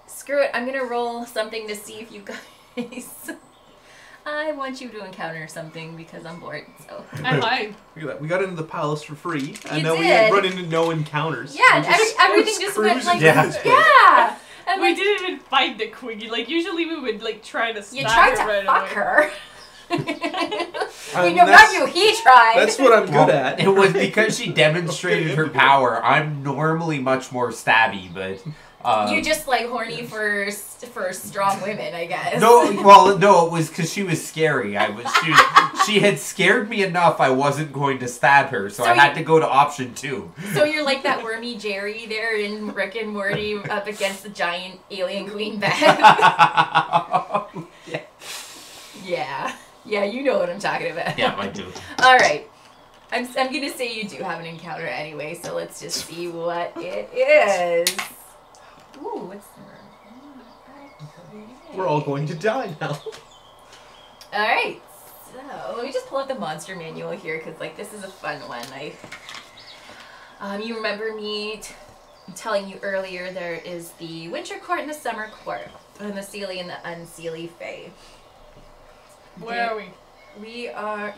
Screw it, I'm gonna roll something to see if you guys... I want you to encounter something because I'm bored, so... I lied. Look at that. We got into the palace for free, and You now we did. run into no encounters. Yeah, We and everything just went cruising like... Yeah. through this place. Yeah! And We like, didn't even fight the queen. Like, usually we would, like, try to you stab tried her to right fuck away. her. And No, not that's- you, he tried. That's what I'm good at. It was because she demonstrated her power. I'm normally much more stabby, but You just like horny for strong women, I guess. no. It was because she was scary. She had scared me enough. I wasn't going to stab her, so I had to go to option 2. So you're like that wormy Jerry there in Rick and Morty up against the giant alien queen bed. Yeah. Yeah, you know what I'm talking about. Yeah, I do. All right. I'm gonna say you do have an encounter anyway, so let's just see what it is. Ooh, what's the... We're all going to die now. Alright, so let me just pull up the monster manual here, because like this is a fun one. You remember me telling you earlier there is the Winter Court and the Summer Court, and the Seelie and the Unseelie Fae. Where are we?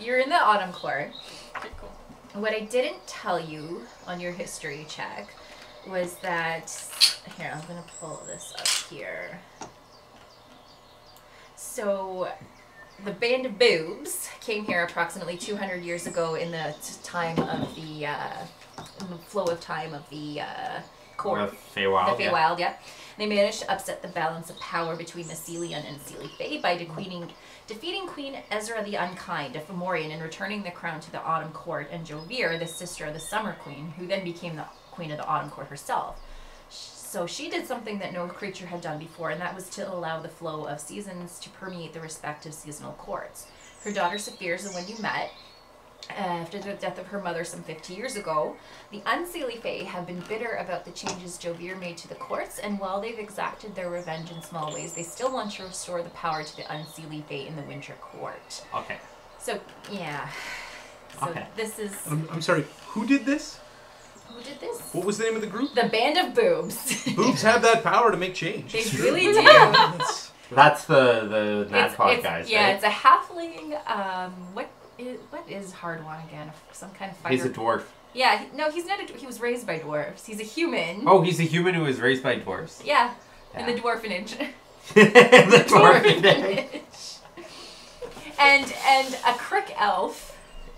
You're in the Autumn Court. Okay, cool. What I didn't tell you on your history check was that, here, I'm going to pull this up here. So, the Band of Boobs came here approximately 200 years ago in the time of the, in the flow of time of the court. The Feywild. The Feywild, yeah. They managed to upset the balance of power between the Seelie and Unseelie Fae by defeating Queen Ezra the Unkind of Fomorian and returning the crown to the Autumn Court, and Jovir, the sister of the Summer Queen, who then became the Queen of the Autumn Court herself. So she did something that no creature had done before, and that was to allow the flow of seasons to permeate the respective seasonal courts. Her daughter Saphir is the one you met. After the death of her mother some 50 years ago, the Unseelie Fae have been bitter about the changes Jovir made to the courts, and while they've exacted their revenge in small ways, they still want to restore the power to the Unseelie Fae in the Winter Court. Okay. So, yeah. So Okay. this is... I'm sorry, who did this? Who did this? What was the name of the group? The Band of Boobs. Boobs have that power to make change. They It's true. really do. It's- That's the Nadpod It's- guys, yeah, right? it's a halfling. What is Hardwan again? Some kind of fighter. He's a dwarf. Yeah, he's not he was raised by dwarves. He's a human. Oh, he's a human who was raised by dwarves. Yeah, Yeah. in the dwarfenage. The dwarf. and a crick elf.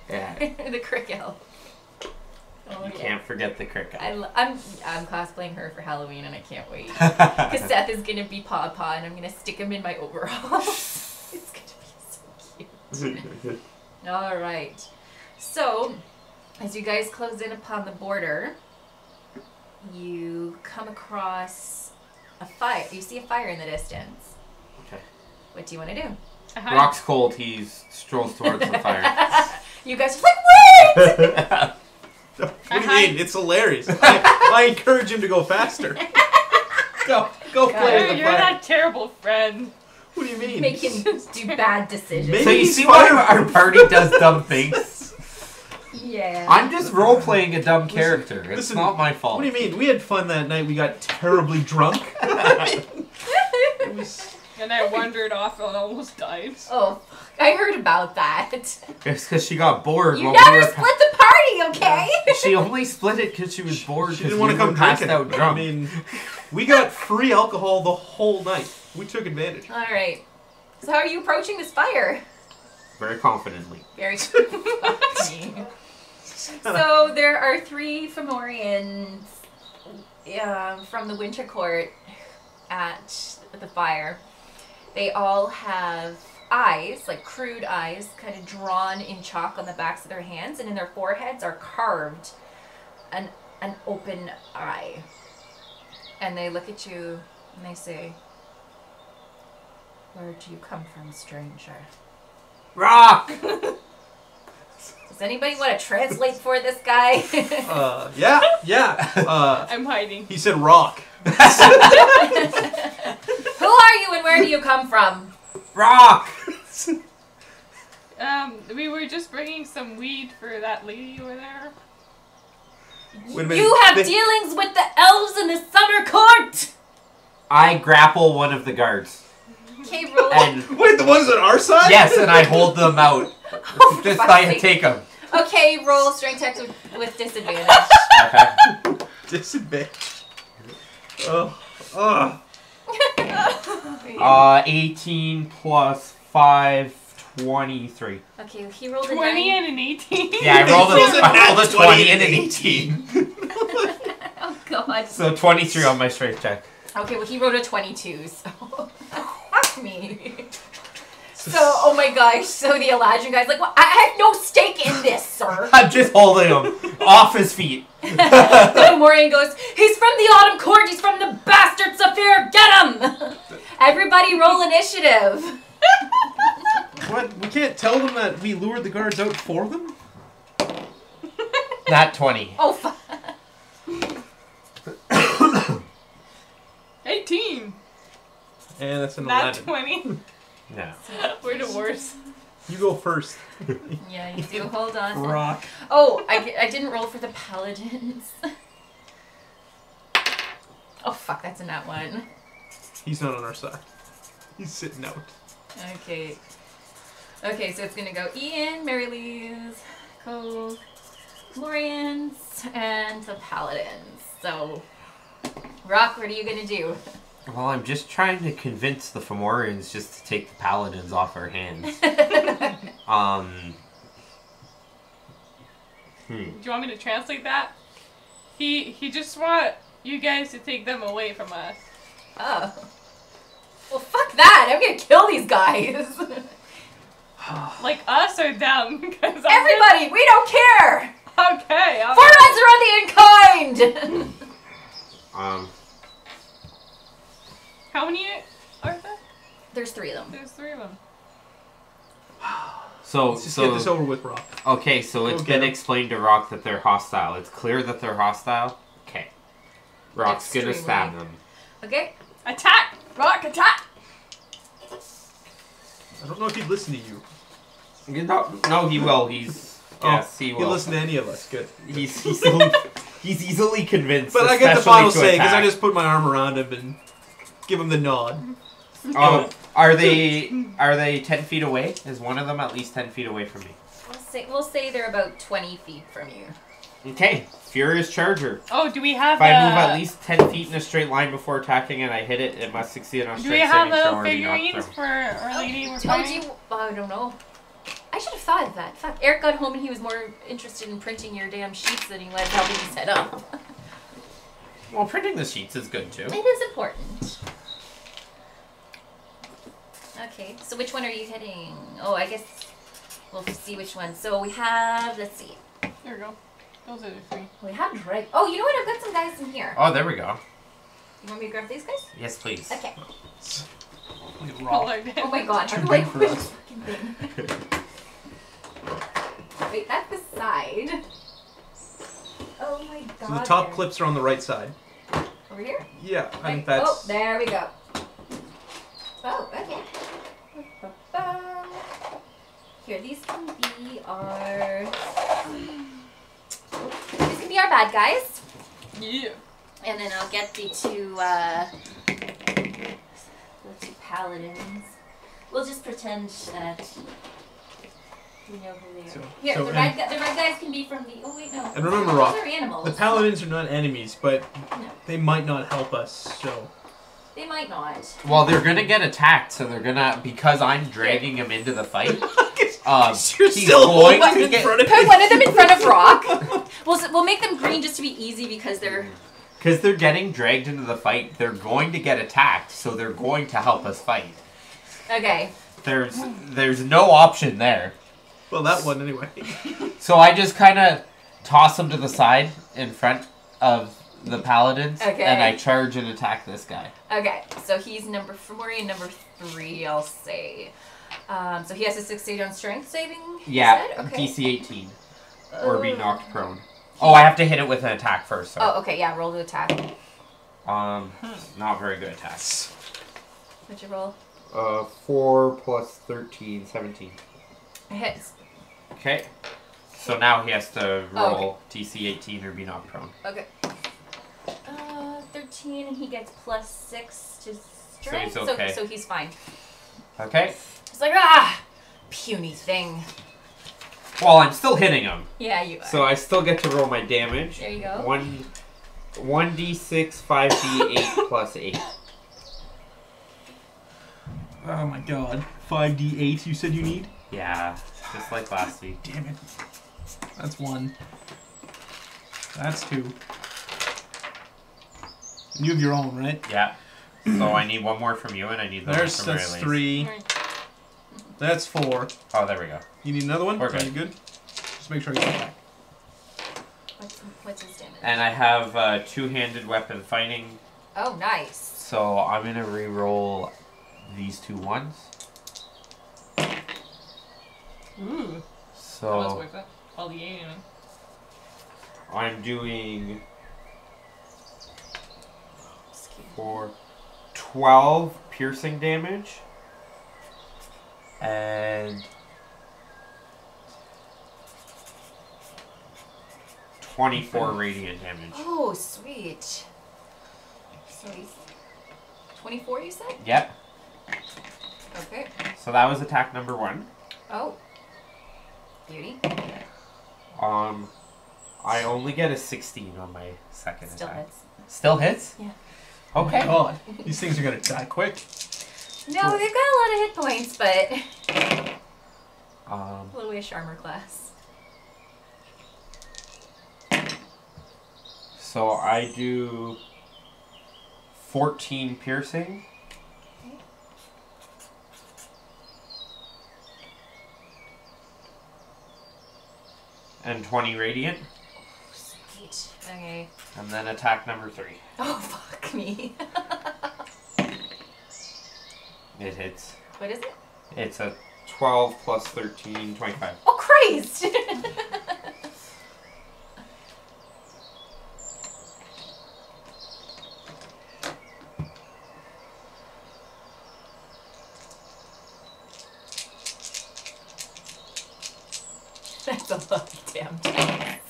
Yeah. The crick elf. Oh, You yeah. can't forget the crick. I'm cosplaying her for Halloween and I can't wait. Because Seth is gonna be Paw Paw and I'm gonna stick him in my overalls. It's gonna be so cute. All right. So, as you guys close in upon the border, you come across a fire. You see a fire in the distance. Okay. What do you want to do? Rock's cold. He strolls towards the fire. You guys are like, wait! What do you mean? It's hilarious. I encourage him to go faster. Go play You're, in the you're fire. that terrible friend. What do you mean? Make him do bad decisions. Maybe So you he's see why fire- our party does dumb things? Yeah. I'm just role-playing a dumb character. It's listen, not my fault. What do you mean? We had fun that night. We got terribly drunk. It was... And I wandered off and almost died. Oh, I heard about that. It's because she got bored. You while never we were split the party, okay? She only split it because she was bored. She 'cause didn't want we to were come passed drinking. out drunk. I mean, we got free alcohol the whole night. We took advantage. All right. So how are you approaching this fire? Very confidently. Very funny. So there are 3 Fomorians from the Winter Court at the fire. They all have eyes, like crude eyes, kind of drawn in chalk on the backs of their hands, and in their foreheads are carved an open eye. And they look at you and they say, "Where do you come from, stranger?" Rock! Does anybody want to translate for this guy? Yeah. I'm hiding. He said rock. Who are you and where do you come from? Rock! We were just bringing some weed for that lady over there. Wait a minute. You have dealings with the elves in the summer court! I grapple one of the guards. Okay, roll. And Wait, the ones on our side? yes, and I hold them out. Oh, Just fuck's I sake. take them. Okay, roll strength check with disadvantage. Okay. Disadvantage. Oh. 18 plus 5, 23. Okay, he rolled a 20 9. and an 18. Yeah, I rolled He rolled a I rolled a nat 20 and an 18. Oh, God. So 23 on my strength check. Okay, well, he wrote a 22, so... Fuck me. So, oh my gosh, so the Elijah guy's like, well, I have no stake in this, sir. I'm just holding him off his feet. The Morian goes, he's from the Autumn Court, he's from the bastard Saphir, get him! Everybody roll initiative. What? We can't tell them that we lured the guards out for them? Not 20. Oh, fuck. 18. And that's an Not 11. 20. No. We're the worst. You go first. Yeah, you do. Hold on. Rock. Oh, I didn't roll for the paladins. Oh, fuck, that's a nat 1. He's not on our side. He's sitting out. Okay. Okay, so it's gonna go Ian, Marylee's, Cove, Lorians, and the paladins. So, Rock, what are you gonna do? Well, I'm just trying to convince the Fomorians just to take the paladins off our hands. Do you want me to translate that? He just want you guys to take them away from us. Oh. Well, fuck that! I'm gonna kill these guys! Like us or them? 'Cause Everybody, we don't care! Okay. Fortnight's are on the in-kind! How many are there? There's 3 of them. There's 3 of them. So, Let's just get this so over with, Rock. okay, so it's Okay. been explained to Rock that they're hostile. It's clear that they're hostile. Okay. Rock's gonna stab them. Okay? Attack! Rock, attack! I don't know if he'd listen to you. No, he will. He's yes, he He'll will. listen to any of us. Good. He's easily convinced. But I get the especially final to say because I attack. just put my arm around him and give him the nod. Oh, are they 10 feet away? Is one of them at least 10 feet away from me? We'll say they're about 20 feet from you. Okay, Furious Charger. Oh, do we have If I move at least 10 feet in a straight line before attacking and I hit it, it must succeed on a Do straight we have saving throw little or be knocked figurines through. for Our Lady we're Told fighting? you. I don't know. I should have thought of that. Fuck. Eric got home and he was more interested in printing your damn sheets than he was helping you set up. Well, printing the sheets is good too. It is important. Okay, so which one are you hitting? Oh, I guess we'll see which one. So we have, let's see. There we go. Those are the 3. We have Drake. Oh, you know what? I've got some guys in here. Oh, there we go. You want me to grab these guys? Yes, please. Okay. Colored. Oh my god. Too I'm big like, for which us. fucking thing? Wait, that's the side. Oh my god. So the top Eric. clips are on the right side. Over here? Yeah, I think Oh, that's. there we go. Oh, okay. Here, these can be our... These can be our bad guys. Yeah. And then I'll get the two paladins. We'll just pretend that we know who they are. Here, so the red guys can be from the... Oh, wait, no. And remember, those Rock, are animals. the paladins are not enemies, but No. they might not help us, so... They might not. Well, they're gonna get attacked, so they're gonna, because I'm dragging him into the fight. You're he's still going holding to in get- front of Put me. one of them in front of Rock. We'll make them green just to be easy because they're... Because they're getting dragged into the fight, they're going to get attacked, so they're going to help us fight. Okay. There's no option there. Well, that one anyway. So I just kind of toss them to the side in front of the paladins, Okay. and I charge and attack this guy. Okay, so he's number 4 and number 3, I'll say. So he has to succeed on strength saving? you Yeah, said? Okay. DC 18, or be knocked prone. Oh, I have to hit it with an attack first. Sorry. Oh, okay, yeah, roll the attack. Not very good attacks. What'd you roll? 4 plus 13, 17. It hits. Okay. So now he has to Oh, roll DC 18 or be knocked prone. Okay. 13, and he gets plus 6 to strength. he's okay. So he's fine. Okay. It's like, ah! Puny thing. Well, I'm still hitting him. Yeah, you are. So I still get to roll my damage. There you go. 1d6, 5d8 plus 8. Oh my god. 5d8 you said you need? Yeah, just like last week. Damn it. That's 1. That's 2. And you have your own, right? Yeah. So I need one more from you, and I need the one That's from Riley's. 3. Right. That's 4. Oh, there we go. You need another one? We're good. Are you good? Just make sure you get back. What's his damage? And I have two-handed weapon fighting, Oh, nice. so I'm gonna re-roll these 2 ones. Ooh. That was So worth it. All the alien. I'm doing 12 piercing damage and 24 radiant damage. Oh, sweet. So he's 24, you said? Yep. Okay. So that was attack number 1. Oh. Beauty. I only get a 16 on my second Still attack. hits. Still hits? Yeah. Okay. God. These things are gonna die quick. No, they've got a lot of hit points, but Um, a little wish armor class. so I do 14 piercing. And 20 radiant. Sweet. Okay. And then attack number 3. Oh, fuck me. It hits. What is it? It's a 12 plus 13, 25. Oh, Christ! That's a lot of damn dice.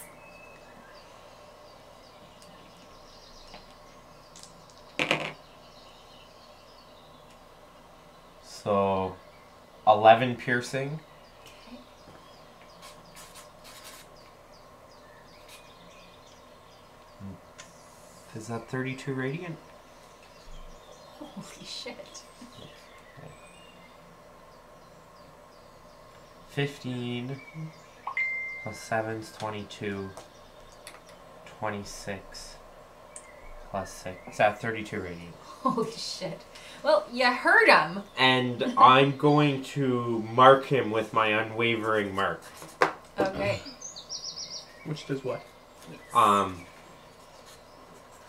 So 11 piercing. Is that 32 radiant? Holy shit. 15 plus 7 is 22. 26 plus 6. Is that 32 radiant? Holy shit. Well, you heard him. And I'm going to mark him with my unwavering mark. Okay. Which does what?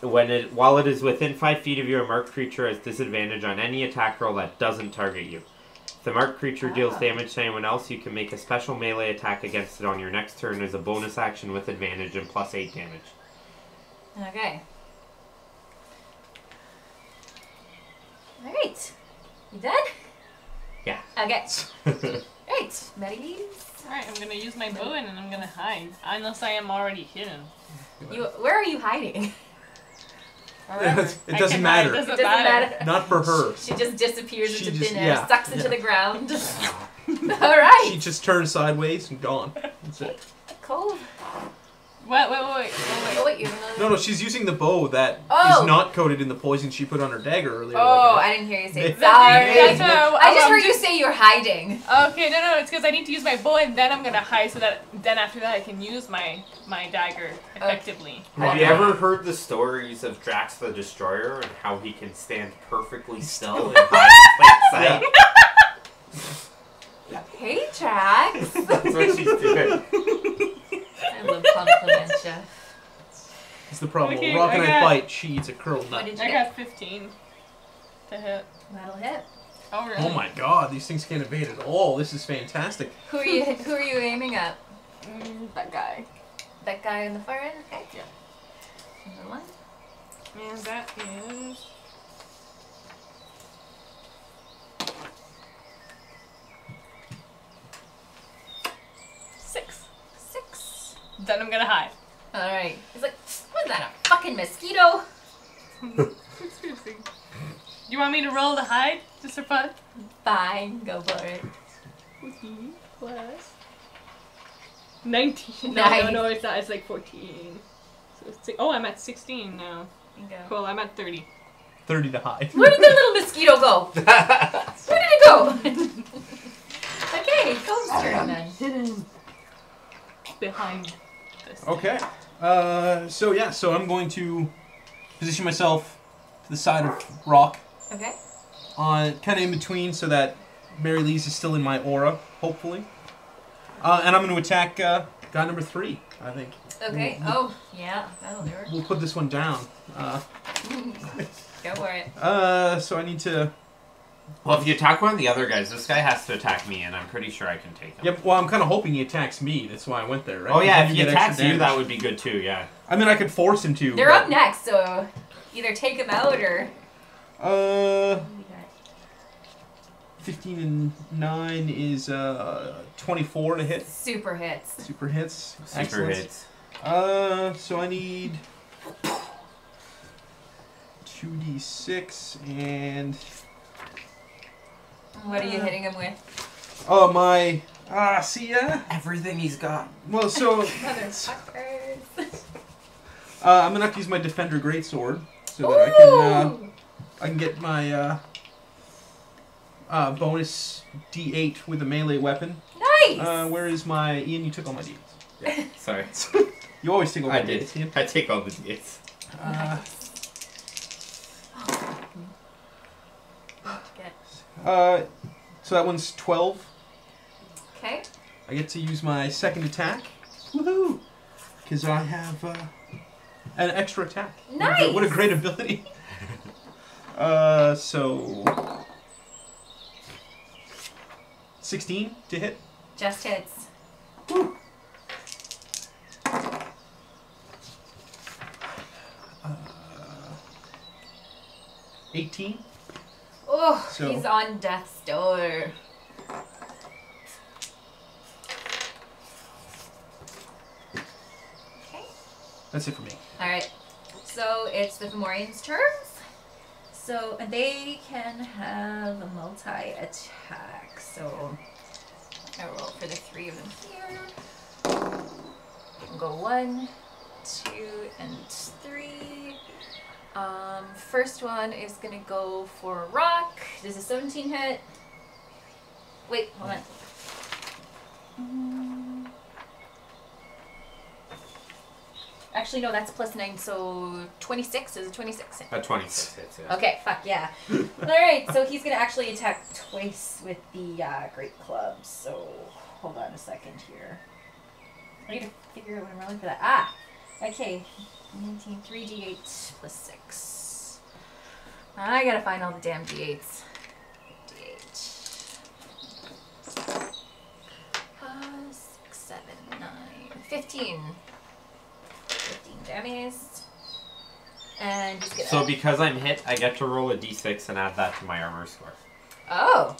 While it is within 5 feet of you, a marked creature has disadvantage on any attack roll that doesn't target you. If the marked creature deals damage to anyone else, you can make a special melee attack against it on your next turn as a bonus action with advantage and plus 8 damage. Okay. Alright. You done? Yeah. Okay. Right, Mary's. Alright, I'm gonna use my bow and I'm gonna hide. Unless I am already hidden. Where are you hiding? Wherever. It I doesn't can matter. hide, It doesn't doesn't matter. matter. Not for her. She just disappears She into just- thin air, yeah, sucks into yeah. the ground. All right. She just turns sideways and gone. That's it. Cool. Wait. Oh wait, you have another. No, she's using the bow that is Oh. not coated in the poison she put on her dagger earlier. Oh, like I didn't hear you say. Yeah. Sorry. That's what I just heard you say you're hiding. Okay, no, it's because I need to use my bow and then I'm gonna hide so that then after that I can use my dagger effectively. Have you ever heard the stories of Drax the Destroyer and how he can stand perfectly still and hide in plain sight? Hey, Drax. That's what she's doing. I love compliment you. It's the problem. Okay, Rock and I I got- fight. She eats a curled What nut. did you I get? got 15 to hit. That'll hit. Oh really? Oh my god, these things can't evade at all. This is fantastic. Who are you aiming at? That guy. That guy in the far end? Okay. Yeah. Another one. And that is... Six. Then I'm gonna hide. Alright. He's like, was that a fucking mosquito? Seriously. You want me to roll to hide? Just for fun? Fine, go for it. 14 plus 19. Nice. No, it's not. It's like 14. So oh, I'm at 16 now. Bingo. Cool, I'm at 30. 30 to hide. Where did the little mosquito go? Where did it go? Okay, Cole's turn then. Hidden behind this. Okay. So I'm going to position myself to the side of Rock, Okay. kind of in between, so that Mary Lee's is still in my aura, hopefully. And I'm going to attack guy number 3, I think. Okay. Oh, yeah, that'll do her. We'll put this one down. Go for it. So I need to. Well, if you attack one of the other guys, this guy has to attack me, and I'm pretty sure I can take him. Yep. Well, I'm kind of hoping he attacks me. That's why I went there. Right? Oh yeah, if Because he then get attacks extra you, that damage. would be good too. Yeah. I mean, I could force him to. They're but- up next, so either take him out or. 15 and 9 is 24 to hit. Super hits. Super hits. Super Excellent. hits. So I need 2d6 and What are you hitting him with? oh my Everything he's got. well so Motherfuckers. I'm gonna have to use my Defender Greatsword so that Ooh! I can get my bonus d8 with a melee weapon. Nice! Where is my Ian? You took all my d8s. Yeah. Sorry. You always take all my I did. d8s, Ian. I take all the d8s. Get- So that one's 12. Okay. I get to use my second attack. Woohoo! Because I have an extra attack. Nice! What a great ability. So 16 to hit. Just hits. 18. Oh, So- he's on death's door. Okay. That's it for me. Alright. So it's the Fomorians' turns. So and they can have a multi-attack. So I roll for the 3 of them here. We'll go 1, 2, and 3. First one is gonna go for Rock. Does a 17 hit? Wait, hold on. Actually, no, that's plus 9, so 26 is a 26 hit. 26 hits. Yeah. Okay, fuck yeah. Alright, so he's gonna actually attack twice with the great clubs. So hold on a second here. I need to figure out what I'm rolling for that. Ah! Okay. 19, 3d8 plus 6. I gotta find all the damn d8s. D8. 6, 7, 9, 15. 15 damage. And he's gonna. So because I'm hit, I get to roll a d6 and add that to my armor score. Oh.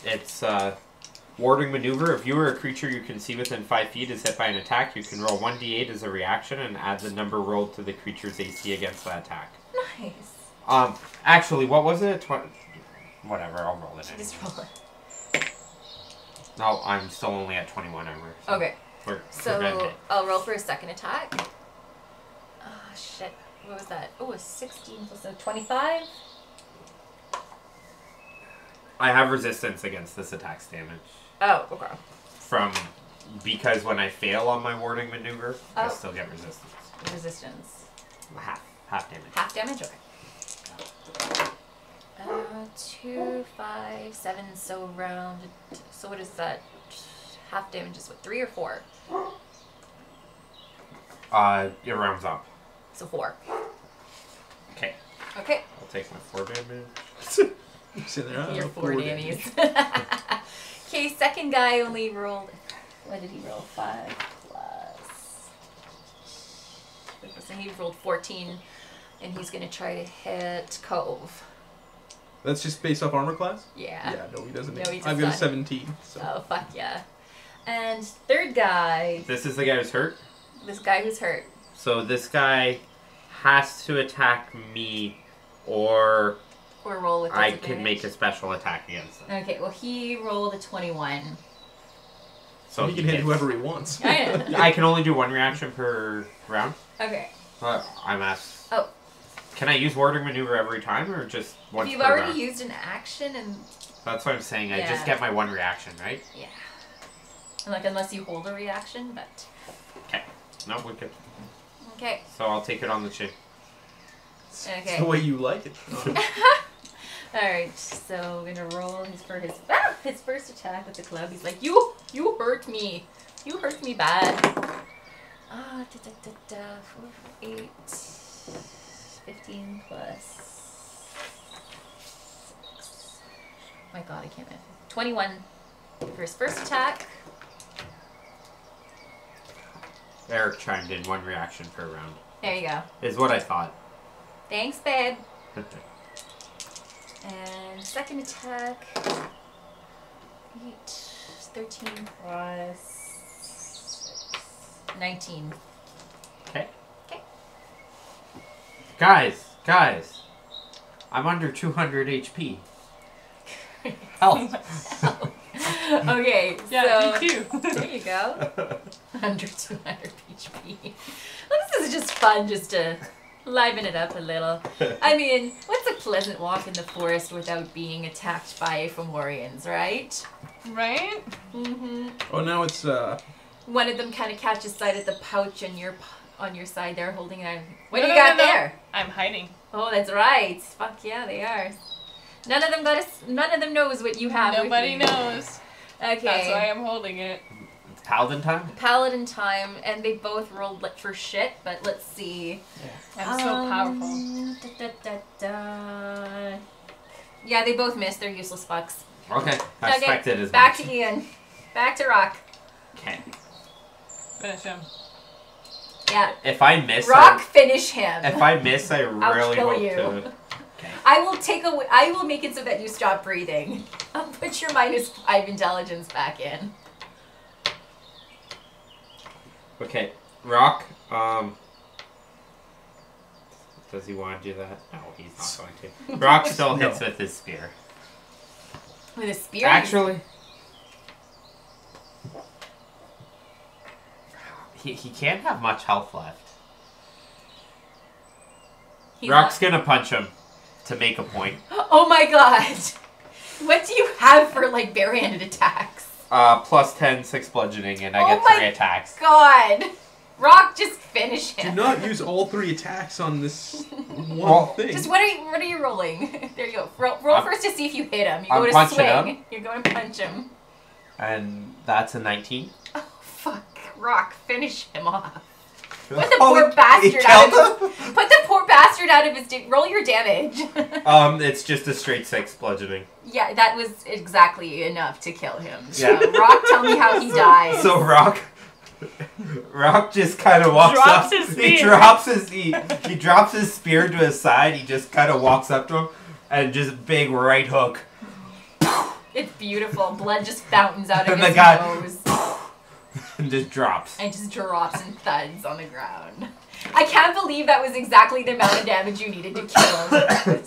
It's warding maneuver. If you or a creature you can see within 5 feet is hit by an attack, you can roll 1d8 as a reaction and add the number rolled to the creature's AC against that attack. Nice. Actually, what was it? Whatever, I'll roll it anyway. Just roll it. No, I'm still only at 21 armor. So Okay. we're good So hit. I'll roll for a second attack. Oh shit. What was that? Oh, a 16 plus a 25? I have resistance against this attack's damage. Oh, okay. Because when I fail on my warding maneuver, I Oh. still get resistance. Resistance. Half damage. Half damage? Okay. 2, 5, 7, so round. So what is that? Half damage is what, 3 or 4? It rounds up. So 4. Okay. Okay. I'll take my 4 damage. You sit there, oh, Your 4 4 damage. Okay, second guy only rolled. What did he roll? 5 plus. So he rolled 14, and he's gonna try to hit Cove. That's just based off armor class? Yeah. Yeah, no, he doesn't. No, he does I've got a not. 17. So. Oh fuck yeah. And third guy, This is the guy who's hurt. this guy who's hurt. So this guy has to attack me, or Or roll with I disadvantage. can make a special attack against him. Okay, well he rolled a 21. So he can hit whoever he wants. I know. I can only do 1 reaction per round. Okay. I'm asked. Oh. Can I use warding maneuver every time, or just once If you've per already round? used an action and That's what I'm saying. I Yeah. just get my 1 reaction, right? yeah. Like unless you hold a reaction, but Okay. No, we're good. okay. So I'll take it on the chin. It's Okay. the way you like it. Alright, so we're gonna roll his first attack with the club. He's like, You hurt me. You hurt me bad. 4, 8, 15 plus 6. My god, I can't math. 21 for his first attack. Eric chimed in 1 reaction per round. There you go. Is what I thought. Thanks, babe. And second attack. 8, 13 plus 19. Okay. Okay. Guys. I'm under 200 HP. Help. Okay, Yeah, so me too. there you go. Under 200 HP. Well, this is just fun, just to liven it up a little. I mean, what's a pleasant walk in the forest without being attacked by Fomorians, right? Right? Mm-hmm. Oh, now it's One of them kind of catches sight of the pouch on your side there, holding it. What No, do you no, got no, no. there? I'm hiding. Oh, that's right. Fuck yeah, they are. None of them knows what you have. with Nobody you. knows. Okay. That's why I'm holding it. It's Paladin time? Paladin time, and they both rolled for shit, but let's see. I'm so powerful. Yeah, they both missed. They're useless fucks. Okay. I expected as back much. to Ian. Back to Rock. Okay. Finish him. Yeah. If I miss, Rock, finish him. if I miss, I really kill hope you. to. I will make it so that you stop breathing. I'll put your -5 intelligence back in. Okay, Rock. Does he want to do that? No, he's not going to. Rock still hits with his spear. With a spear? Actually, he can't have much health left. He's Rock's gonna punch him to make a point. Oh my god. What do you have for, like, barehanded attacks? Plus 10, 6 bludgeoning, and I get 3 attacks. God. Rock, just finish do him. not use all 3 attacks on this one Well, thing. Just what are you rolling? There you go. Roll I'm- first to see if you hit him. You I'm go to punching swing. him. You're going to punch him. And that's a 19. Oh fuck. Rock, finish him off. Put the Oh, poor he bastard out killed of his Put the poor bastard out of his roll your damage. It's just a straight 6 bludgeoning. Yeah, that was exactly enough to kill him. So, Yeah. Rock, tell me how he dies. So Rock just kind of walks Drops up. his He spear. he drops his spear to his side. He just kind of walks up to him and just big right hook. It's beautiful. Blood just fountains out of And his the guy- nose and just drops. and just drops and thuds on the ground. I can't believe that was exactly the amount of damage you needed to kill him.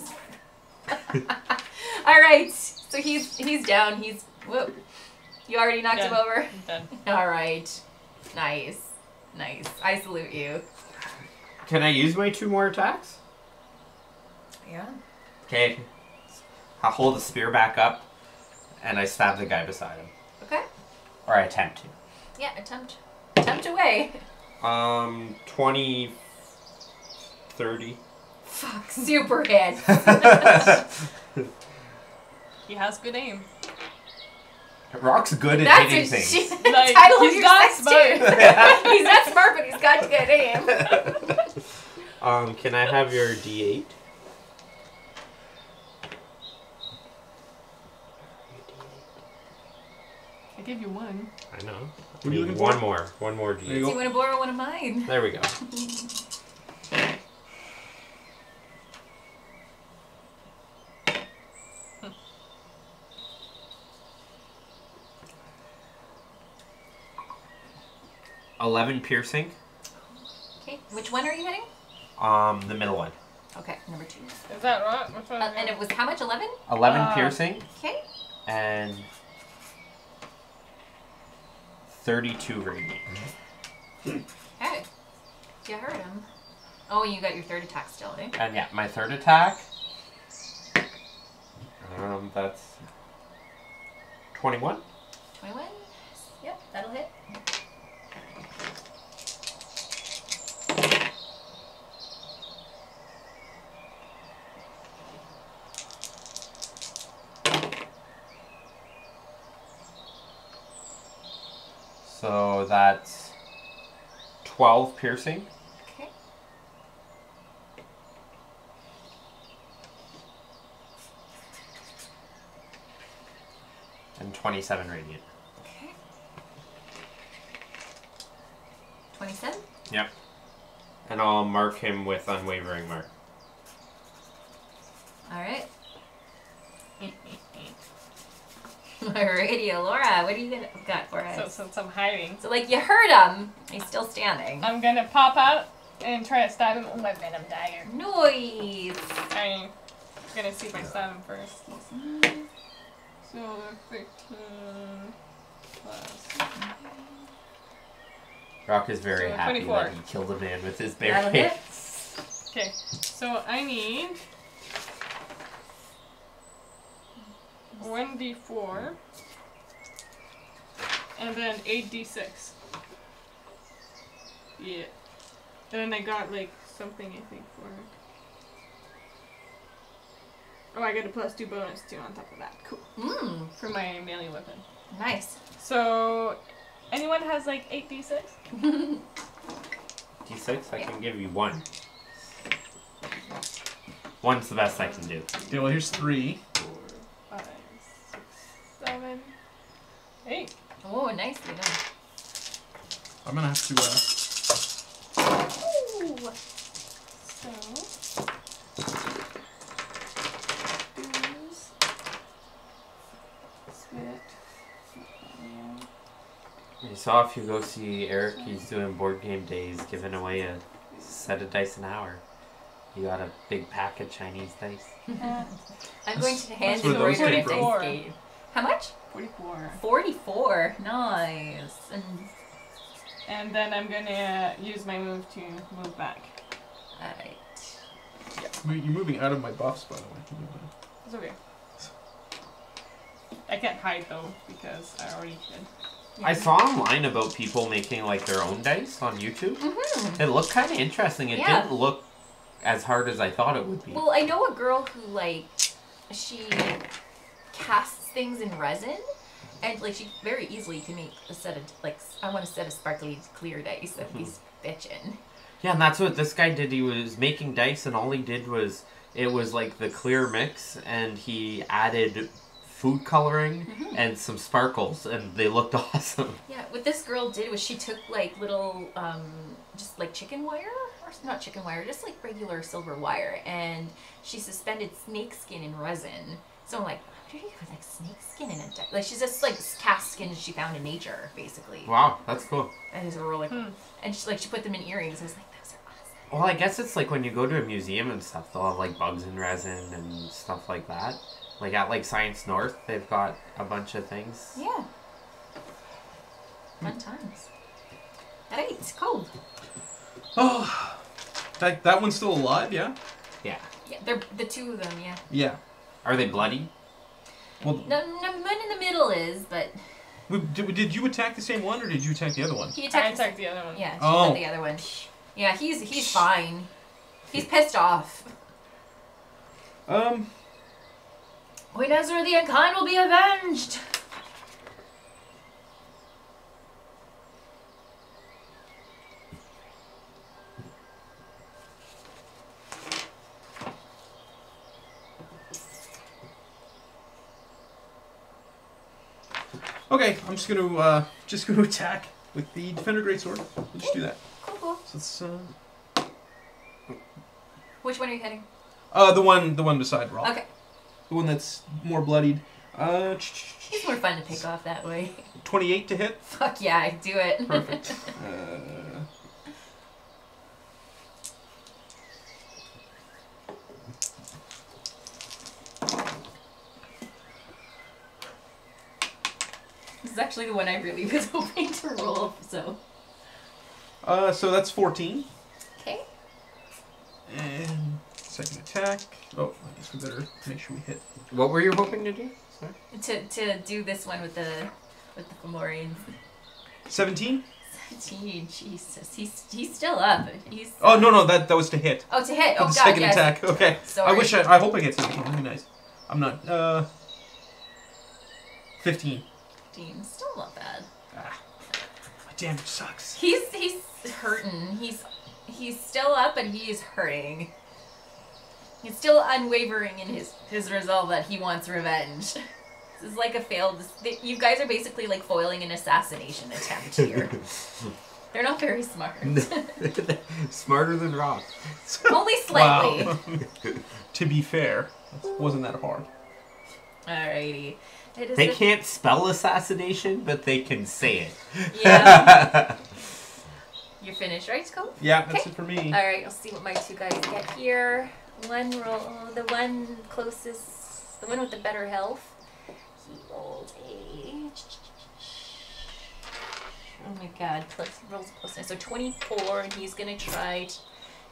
All right, so he's down. He's whoop. You already knocked him Done. over. I'm done. All right, nice. I salute you. Can I use my 2 more attacks? Yeah. Okay. I hold the spear back up, and I stab the guy beside him. Okay. Or I attempt to. Yeah. Attempt away. 20, 30. Fuck. Super hit. He has good aim. Rock's good at That's hitting a things. shit. Like, Title of he's your not sex smart. tape. He's not smart, but he's got good aim. Can I have your D8? I gave you 1. I know. What are you looking one for? more. One more There D8. you Do go. you want to borrow one of mine? There we go. $11 piercing. Okay. Which one are you hitting? The middle one. Okay. Number 2. Is that right? Which one? And it was how much? 11? 11 piercing Okay. and 32 radiant. Okay. You heard him. Oh, you got your third attack still, eh? And yeah, my third attack. That's 21. 21? Yep, that'll hit. So that's 12 piercing Okay. and 27 radiant. Okay. 27? Yep. And I'll mark him with unwavering mark. Alright. Alrighty, Laura, what do you got for us? So since I'm hiding, So, like, you heard him. He's still standing. I'm gonna pop out and try to stab him with my venom dagger. Noise! I'm gonna see if I stab him first. So 13 plus. Rock is very So, happy 24. that he killed a man with his bare That'll hit. hands. Okay, so I need 1d4 and then 8d6. Yeah. And then I got like something I think for. Oh, I got a +2 bonus too on top of that. Cool. Mmm, For my melee weapon. nice. So, anyone has like 8d6? D6, I can give you 1. 1's the best I can do. Okay, well, here's 3. 4, 5, 6, 7, 8. Oh, nicely done. I'm gonna have to, Ooh. So, dues, spit, You saw if you go see Eric, he's doing board game days, giving away a set of dice an hour. You got a big pack of Chinese dice. I'm going to hand that's where you those over came to from. Dice Gate. How much? 44. 44. Nice. And then I'm gonna use my move to move back. Alright. you're moving out of my buffs, by the way. It's okay. I can't hide though, because I already did. I saw online about people making like their own dice on YouTube. Mm-hmm. It looked kind of interesting. It Yeah. didn't look as hard as I thought it would be. Well, I know a girl who, like, she casts things in resin, and, like, she very easily can make a set of, like, I want a set of sparkly clear dice that he's bitchin'. Yeah, and that's what this guy did. He was making dice, and all he did was, it was like the clear mix, and he added food coloring and some sparkles, and they looked awesome. Yeah, what this girl did was she took, like, little, just, like, chicken wire, or not chicken wire, just, like, regular silver wire, and she suspended snake skin in resin. So I'm like, what do you put like snake skin in it? Like she's just like cast skin she found in nature, basically. Wow, that's cool. And it's really cool. And she put them in earrings. I was like, those are awesome. Well, I guess it's like when you go to a museum and stuff, they'll have like bugs in resin and stuff like that. Like at like Science North, they've got a bunch of things. Yeah. Fun times. Alright, it's cold. Oh, that one's still alive, yeah? Yeah. Yeah, they're the two of them, yeah. Yeah. Are they bloody? Well, No, one in the middle is, but did you attack the same one, or did you attack the other one? he I attacked attacked the other one. Yeah, she Oh. did the other one. Yeah, he's fine. He's pissed off. Queen Ezra the Unkind will be avenged. Okay, I'm just gonna attack with the Defender Greatsword. We'll just do that. Cool, cool. So it's Which one are you hitting? the one beside Rock. Okay. The one that's more bloodied. It's more fun to pick off that way. 28 to hit. Fuck yeah, do it. Perfect. This is actually the one I really was hoping to roll, so. So that's 14. Okay. And second attack. Oh, I guess we better make sure we hit. What were you hoping to do? Sorry. To do this one with the Fomorians. 17? 17, Jesus. He's still up. He's Oh no, that was to hit. Oh, to hit. For Oh the god, second yes. attack. Okay. Sorry. I hope I get 17. That'd be nice. I'm not. 15. 15. Still not bad. My damage sucks. He's hurting. He's still up, but he's hurting. He's still unwavering in his resolve that he wants revenge. This is like a failed. You guys are basically like foiling an assassination attempt here. They're not very smart. Smarter than Rock. Only slightly. Wow. To be fair, it wasn't that hard. Alrighty. It is They the- can't spell assassination, but they can say it. Yeah. You're finished, right, Scope? Yeah, that's Okay. it for me. Alright, I'll see what my two guys get here. One roll, the one closest, the one with the better health. He rolled a. Oh my god, rolls closeness. So 24, and he's gonna try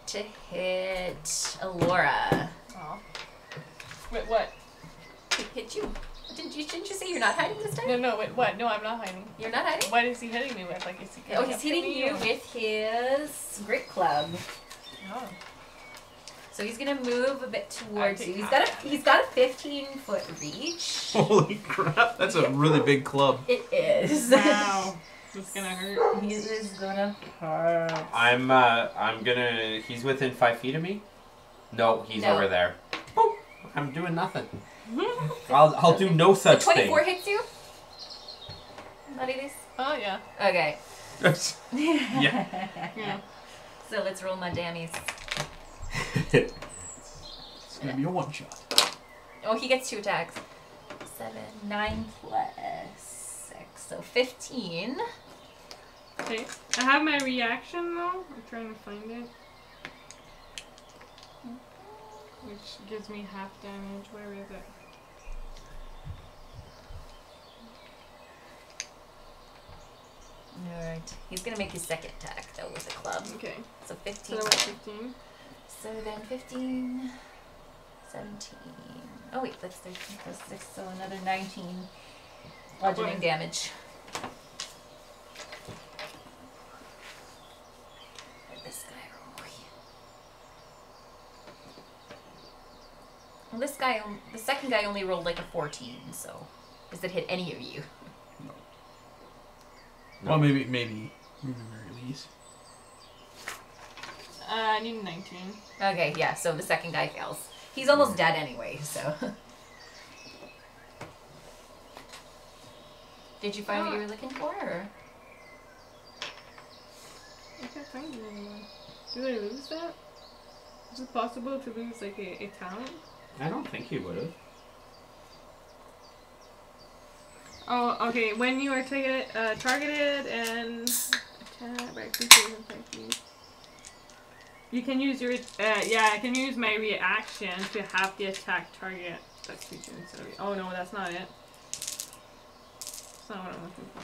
to hit Alora. Aw. Wait, what? Hit you. Didn't you say you're not hiding this time? No, wait, what? No, I'm not hiding. You're not hiding? What is he hitting me with? Like, is he Oh, coming he's up to hitting me you or- with his Great Club. Oh. So he's gonna move a bit towards I you. take He's got a 15-foot reach. Holy crap, that's a really big club. It is. Wow. It's gonna hurt. He is gonna hurt. I'm gonna. He's within 5 feet of me. No, he's No. over there. Boop. I'm doing nothing. I'll do no The such 24 thing. hits you? Buddy, this? Oh, yeah. Okay. That's, Yeah. So let's roll my dammies. it's gonna be a one shot. Oh, he gets 2 attacks. 7, 9 plus 6. So 15. Okay. I have my reaction, though. I'm trying to find it. Which gives me half damage. Where is it? Alright. He's gonna make his second attack, though, with a club. Okay. So So 15. that was 15. So then 15, 17. Oh wait, that's 13 plus 6, so another 19 bludgeoning Boy. damage. Let this guy roll. Well, this guy, the second guy only rolled like a 14, so does it hit any of you? Well, maybe Mary Elise. I need 19. Okay, yeah, so the second guy fails. He's almost dead anyway, so. Did you find what you were looking for, or? I can't find it anymore. Did I lose that? Is it possible to lose like a talent? I don't think he would have. Oh, okay. When you are targeted and attacked by creatures infected, you can use your I can use my reaction to have the attack target that creature instead of. Oh no, that's not it. That's not what I'm looking for.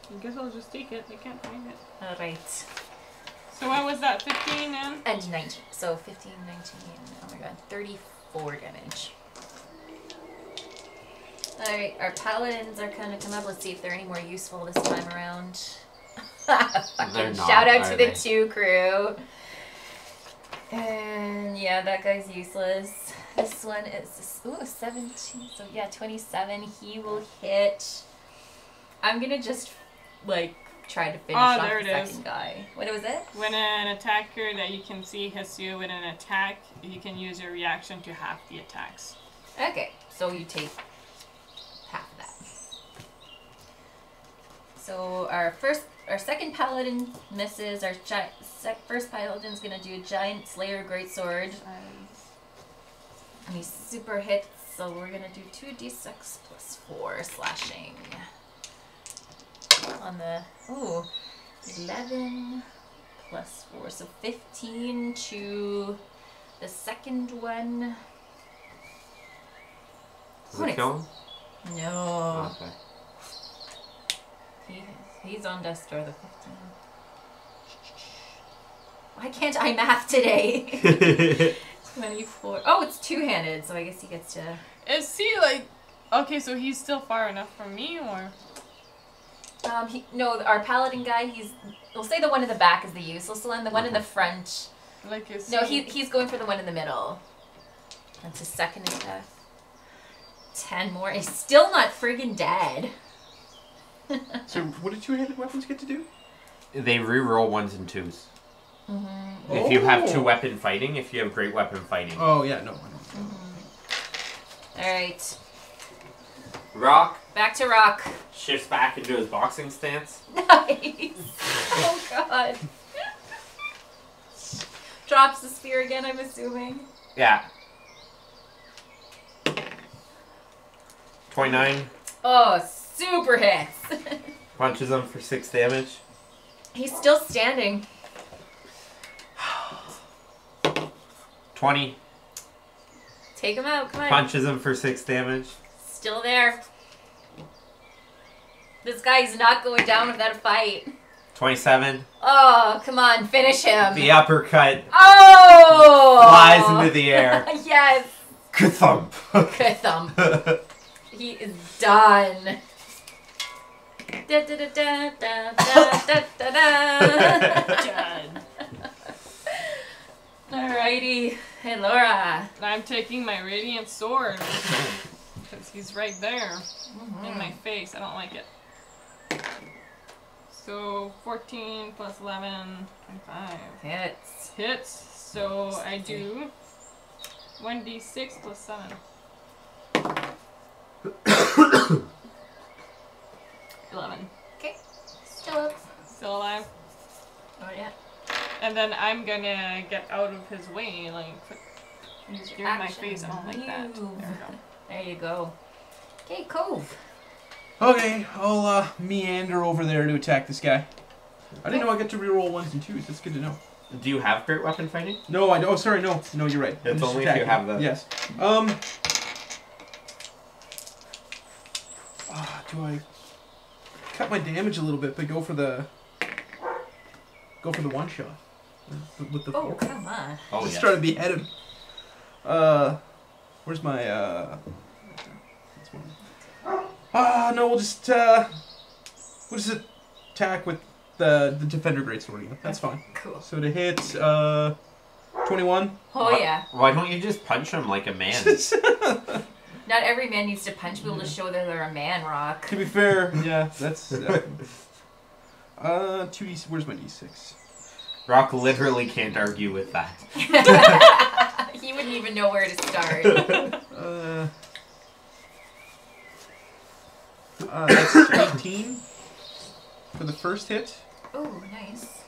I guess I'll just take it. I can't find it. Alright. So what was that? 15 and? And 19. So 15, 19, oh my god, 34 damage. Alright, our paladins are kind of come up. Let's see if they're any more useful this time around. Fucking not, shout out to are the they? 2 crew. And yeah, that guy's useless. This one is, ooh, 17. So yeah, 27. He will hit. I'm gonna just, like, try to finish off there the it is. second guy. What was it? When an attacker that you can see hits you with an attack, you can use your reaction to half the attacks. Okay, so you take half of that. So our second paladin misses. Our first paladin's gonna do a giant slayer greatsword, and he super hits. So we're gonna do 2d6 plus 4 slashing on the 11 plus 4, so 15 to the second one. Does it kill him? No. Okay. He's on death's door, the 15. Why can't I math today? 24. Oh, it's two-handed, so I guess he gets to... Is he like... Okay, so he's still far enough from me, or... No, our paladin guy, we'll say the one in the back is the useless one. The one in the front... Like is No, he's going for the one in the middle. That's his second attack. 10 more. He's still not friggin' dead. So what do two-handed weapons get to do? They re-roll 1s and 2s. Mm-hmm. If you have 2-weapon fighting, if you have great weapon fighting. Oh yeah, no. Alright. Rock Back to Rock. shifts back into his boxing stance. Nice. Oh god. Drops the spear again, I'm assuming. Yeah. 29. Oh, super hits. Punches him for 6 damage. He's still standing. 20. Take him out, come on. Punches him for 6 damage. Still there. This guy's not going down without a fight. 27. Oh, come on, finish him. The uppercut Oh! flies into the air. Yes. Ka-thump. Good thump. He is done. Da, da, da, da, da, da, da, da. Done. Alrighty. Hey, Laura. I'm taking my radiant sword. Because he's right there. In my face. I don't like it. So, 14 plus 11, 25. Hits. Hits. So, I do 1d6 plus 7. 11. Okay. Still up. Still alive. Oh, yeah. And then I'm gonna get out of his way, like, Use your you're in my action. face. I don't like that. There Move. we go. There you go. Okay, Cove. Okay, I'll meander over there to attack this guy. I didn't know I get to reroll 1s and 2s. That's good to know. Do you have great weapon fighting? No, I don't. Oh, sorry, no. No, you're right. I'm It's just only if you attacking. have the... Yes. Do I cut my damage a little bit, but go for the one shot with the Oh, four? come on. Oh, Just yes. trying to behead him. Where's my That's one. No, we'll just attack with the defender greatsword again. That's fine. Cool. So to hit 21. Oh, yeah. Why don't you just punch him like a man? Not every man needs to punch people to show that they're a man, Rock. To be fair, yeah, that's 2d. Where's my d6? Rock literally can't argue with that. He wouldn't even know where to start. That's 18 for the first hit. Oh, nice.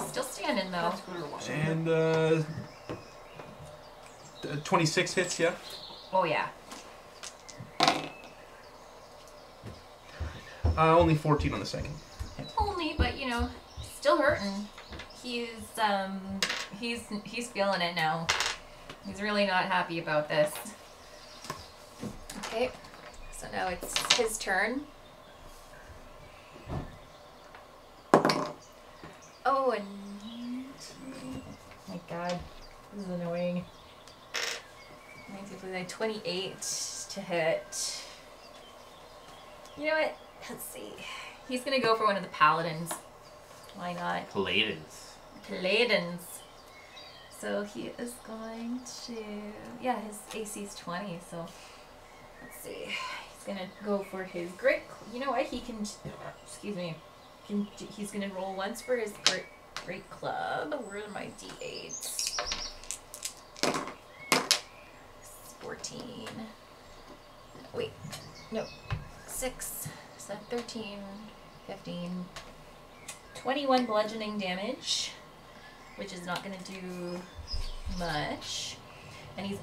Still standing though. And 26 hits, yeah. Oh yeah. Only 14 on the second. Only, but you know, still hurting. He's feeling it now. He's really not happy about this. Okay, so now it's his turn. Oh, and my God, this is annoying. 28 to hit. You know what? Let's see. He's gonna go for one of the paladins. Why not? Paladins. Paladins. So he is going to, yeah, his AC is 20, so let's see. He's gonna go for his great, you know what, he can, excuse me, he's gonna roll once for his great club. Where are my D8s? 14. Wait, no, 6, 7, 13, 15, 21 bludgeoning damage, which is not going to do much. And he's,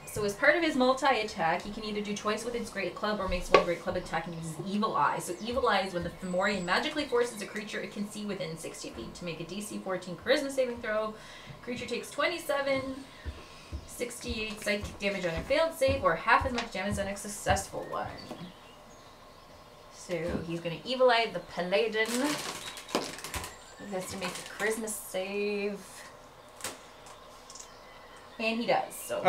so as part of his multi-attack, he can either do twice with his great club or makes one great club attack and uses Evil Eye. So Evil Eye is when the Fomorian magically forces a creature it can see within 60 feet to make a DC 14 charisma saving throw. Creature takes 27, 68 psychic damage on a failed save, or half as much damage on a successful one. So he's going to Evil Eye the Paladin. He has to make a charisma save. And he does, so.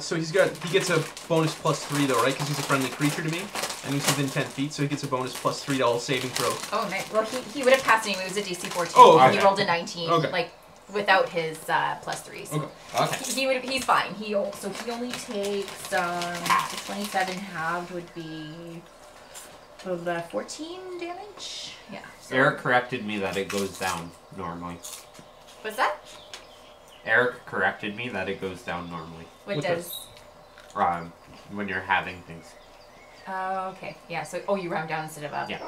So he gets a bonus +3 though, right? Because he's a friendly creature to me, and he's within 10 feet, so he gets a bonus +3 to all saving throws. Oh, nice. Well, he would have passed anyway. It was a DC 14. Oh, and okay. he rolled a 19, Okay. like, without his +3s. Okay. Okay. He's fine. He only takes 27 halved would be 14 damage. Yeah. So. Eric corrected me that it goes down normally. What's that? Eric corrected me that it goes down normally. What What does? When you're having things. Oh, okay. Yeah. So, you round down instead of up. Yeah.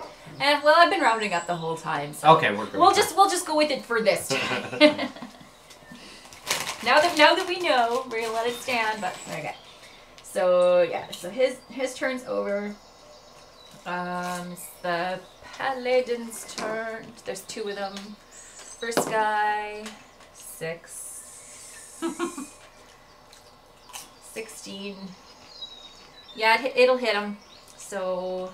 Well, I've been rounding up the whole time. So Okay, we're good. we'll just go with it for this time. now that we know, we're gonna let it stand. But okay. So yeah. So his turn's over. It's the Paladin's turn. There's 2 of them. First guy, 6. 16. Yeah, it'll hit him. So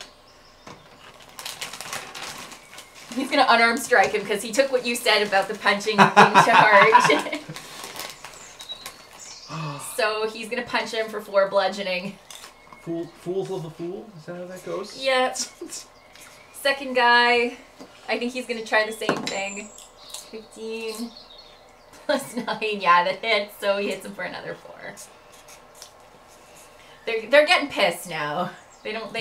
he's gonna unarmed strike him because he took what you said about the punching being charged. So he's gonna punch him for 4 bludgeoning. Fools love a fool? Is that how that goes? Yep. Second guy, I think he's gonna try the same thing. 15 plus 9, yeah, that hits. So he hits him for another 4. They're getting pissed now. They don't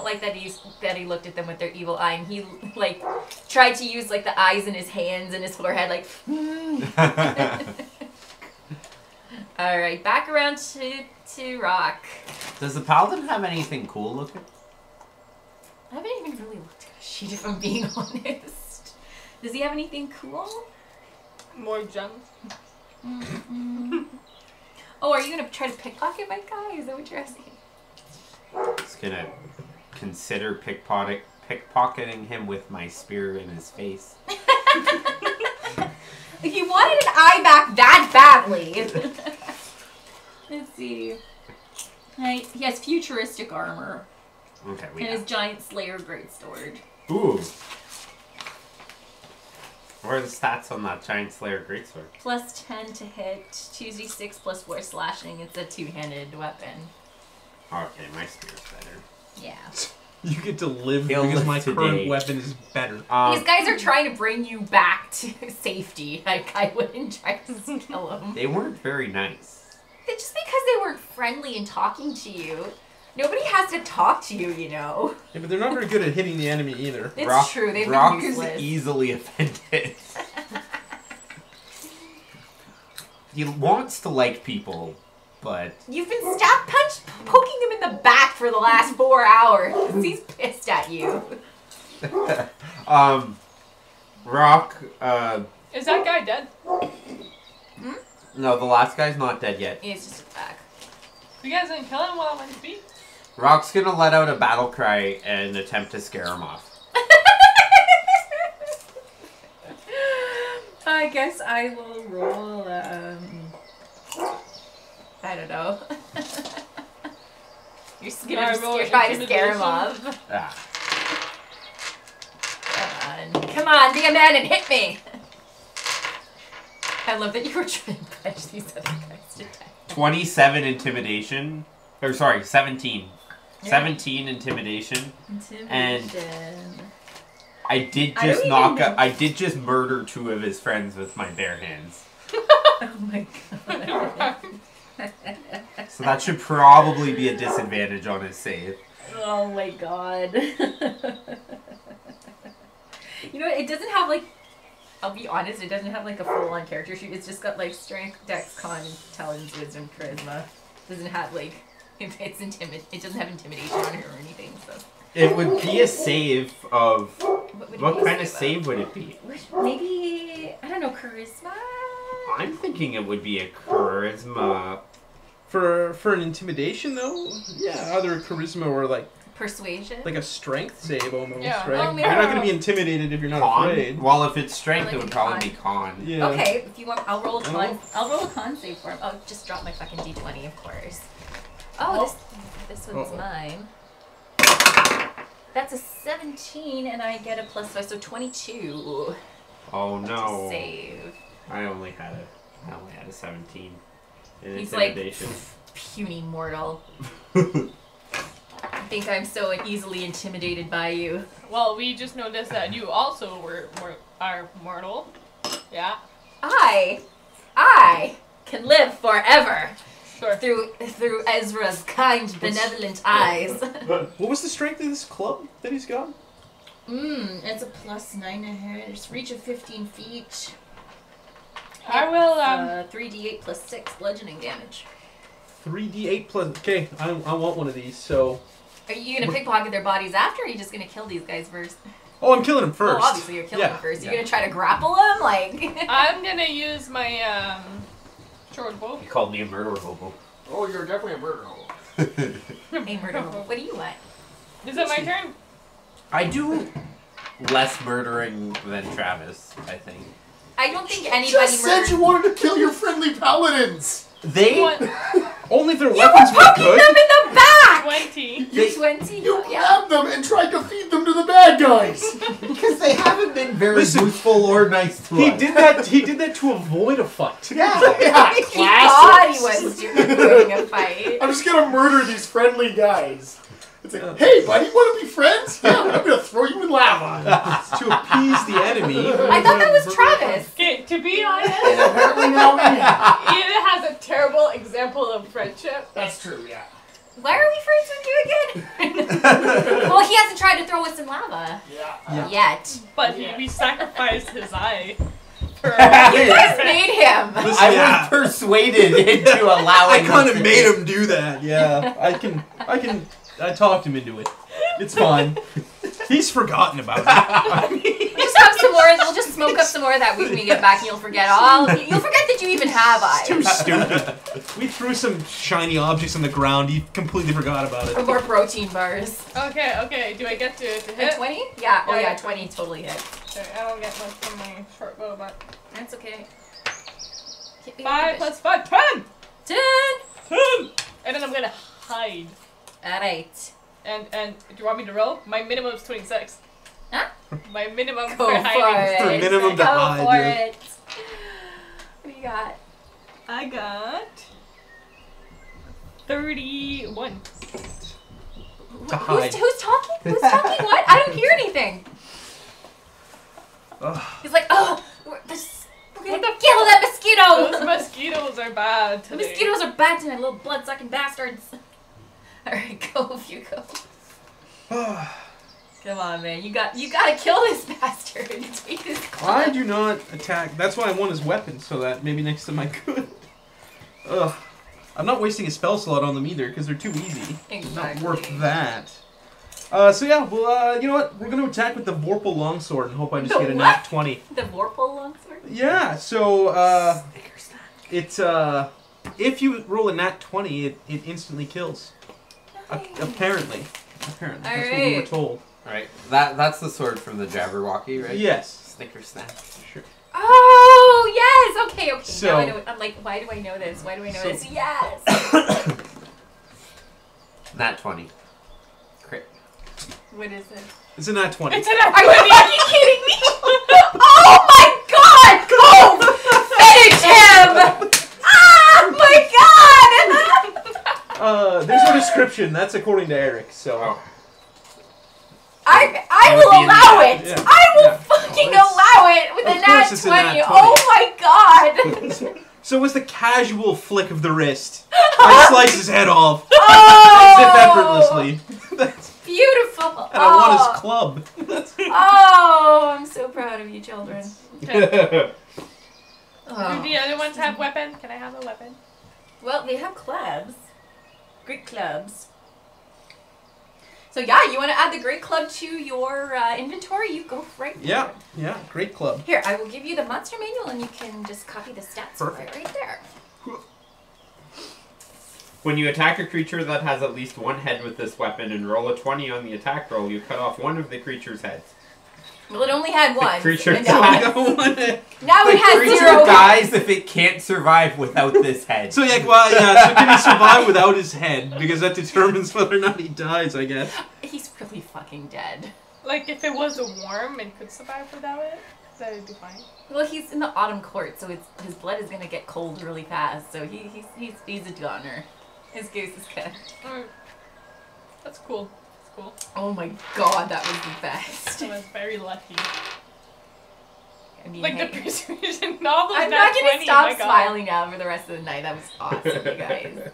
like that he looked at them with their evil eye, and he like tried to use like the eyes in his hands and his forehead, like. All right, back around to Rock. Does the paladin have anything cool looking? I haven't even really looked at a sheet, if I'm being honest. Does he have anything cool? More junk. Oh, are you gonna try to pickpocket my guy? Is that what you're asking? Just gonna consider pickpocketing him with my spear in his face. He wanted an eye back that badly. Let's see. He has futuristic armor. Okay, we And his have. giant Slayer greatsword. Ooh. What are the stats on that giant Slayer greatsword? Plus 10 to hit, 2d6 plus 4 slashing. It's a 2-handed weapon. Okay, my spear's better. Yeah. You get to live He'll because live my today. current weapon is better. These guys are trying to bring you back to safety. Like, I wouldn't try to kill them. They weren't very nice. Just because they weren't friendly and talking to you. Nobody has to talk to you, you know. Yeah, but they're not very good at hitting the enemy either. It's true, they've Rock been useless. is easily offended. He wants to like people, but You've been poking him in the back for the last 4 hours. He's pissed at you. Rock. Is that guy dead? No, the last guy's not dead yet. He's just back. You guys didn't kill him while I went to speak? Rock's gonna let out a battle cry and attempt to scare him off. I guess I will roll, I don't know. You're just gonna try to scare him off. Ah. Come on, be a man and hit me! I love that you were trying to punch these other guys to death. 27 intimidation. Or sorry, 17. Yeah. 17 intimidation. And I did I just don't even know. I did just murder 2 of his friends with my bare hands. Oh my god. So that should probably be a disadvantage on his save. Oh my god. You know what? It doesn't have like. I'll be honest. It doesn't have like a full-on character sheet. It's just got like strength, dex, con, intelligence, wisdom, charisma. It doesn't have like. It doesn't have intimidation on it or anything. So. It would be a save of. What What kind of save would it be? Maybe I don't know. Charisma. I'm thinking it would be a charisma. For an intimidation though, yeah, either a charisma or like Persuasion. a strength save almost, Yeah. right? Oh, maybe You're not I'll- gonna be intimidated if you're not Con? afraid. Well, if it's strength, Or it like would a probably con. be con. Yeah. Okay, if you want, I'll roll a con. Oh. I'll roll a con save for him. I'll just drop my fucking d20, of course. Oh, this one's Uh-oh. mine. That's a 17, and I get a +5, so 22 Oh to no! save. I only had a 17 in He's like, intimidation. puny mortal. I think I'm so easily intimidated by you. Well, we just noticed that you also are mortal. Yeah. I can live forever Sure. through Ezra's kind, benevolent eyes. What was the strength of this club that he's got? It's a +9 ahead. Reach of 15 feet. I will, 3d8 + 6 bludgeoning damage. 3d8 plus. Okay, I want one of these. So. Are you gonna pickpocket their bodies after, or are you just gonna kill these guys first? Oh, I'm killing him first. Oh, obviously you're killing Yeah, them first. You're yeah. gonna try to grapple them, like. I'm gonna use my, short bow. You called me a murderer hobo. Oh, you're definitely a murderer. Hey, murder. What do you want? Is it my turn? I do less murdering than Travis, I think. I don't think You anybody just said murdered. you wanted to kill your friendly paladins. They What? Only if their You weapons were were poking good. them in the back. 20. You're 20. You Yeah. grabbed them and tried to feed them to the bad guys. because they haven't been very Listen, useful or nice to He us. did that. He did that to avoid a fight. Yeah, yeah. He thought he Classics. was doing a fight. I'm just gonna murder these friendly guys. It's like, hey, buddy, want to be friends? Yeah, I'm gonna throw you in lava. To appease the enemy. I thought that was Travis. Okay, to be honest, And apparently now we have. Ian has a terrible example of friendship. That's true, yeah. Why are we friends with you again? Well, he hasn't tried to throw us in lava Yeah. yet. But Yeah. we sacrificed his eye. For You guys made him. Listen, I yeah. was persuaded into allowing I kind him of to made do- him do that. Yeah, I talked him into it. It's fine. He's forgotten about it. We'll just have some more. We'll just smoke up some more of that weed when we get back, and you'll forget all. You'll forget that you even have Too eyes. stupid. We threw some shiny objects on the ground. He completely forgot about Or it. more protein bars. Okay, do I get to A hit? 20? Yeah. Oh Yeah, yeah, yeah. 20 totally hit. Okay, I don't get much from my short bow, but That's okay. 5 plus 5, 10! 10. 10! And then I'm gonna hide. All right. And do you want me to roll? My minimum is 26. Huh? My minimum Go for for hiding. it. For minimum to Go hide, for yeah. it. What do you got? I got 31. To hide. Who's talking? Who's talking? What? I don't hear anything. Ugh. He's like, oh, we're gonna What the kill that mosquito. Those mosquitoes are bad The today. mosquitoes are bad tonight, little blood-sucking bastards. All right, go if you go. Come on, man. You gotta kill this bastard. Take this I club. do not attack. That's why I want his weapon, so that maybe next time I could. Ugh. I'm not wasting a spell slot on them either because they're too easy. Exactly. Not worth that. So yeah, well, you know what? We're going to attack with the Vorpal Longsword and hope I just The get a what? nat 20. The Vorpal longsword? Yeah, so it's if you roll a nat 20, it instantly kills. Nice. Apparently. That's what we were Alright. told. Right. That's the sword from the Jabberwocky, right? Yes. Snicker snack. Sure. Oh, yes! Okay, okay. So- now I know. I'm like, why do I know this? Why do I know So- this? Yes! Nat 20. Crit. What is it? It's a nat 20. It's an Are you fucking kidding me? Oh my god! Go! Finish him! Ah! My god! There's no description. That's according to Eric, so... Oh. I That will would be in the allow nat. it! Yeah. I will Yeah. fucking Well, allow it with a of nat course it's a nat 20. 20. Oh my god! So it was the casual flick of the wrist. I slice his head off. Oh! As if effortlessly. That's, Beautiful! and I want his club. Oh, I'm so proud of you, children. Do Oh. the other ones have weapon? Can I have a weapon? Well, they have clubs. Great clubs. So yeah, you want to add the great club to your inventory? You go right for Yeah, it. yeah, great club. Here, I will give you the monster manual and you can just copy the stats for it Perfect. right there. When you attack a creature that has at least one head with this weapon and roll a 20 on the attack roll, you cut off one of the creature's heads. Well, it only had one. creature and now, dies. now The it has creature 0 dies if it can't survive without this head. So yeah, well, yeah. So can he survive without his head? Because that determines whether or not he dies, I guess. He's really fucking dead. Like, if it was a worm and could survive without it, that would be fine. Well, he's in the autumn court, so his blood is gonna get cold really fast. So he's a goner. His goose is good. That's cool. That's cool. Oh my god, that was the best. I was very lucky. I mean, Like hey, the persuasion novels. I'm nat not gonna 20, stop my God. smiling now for the rest of the night. That was awesome, you guys.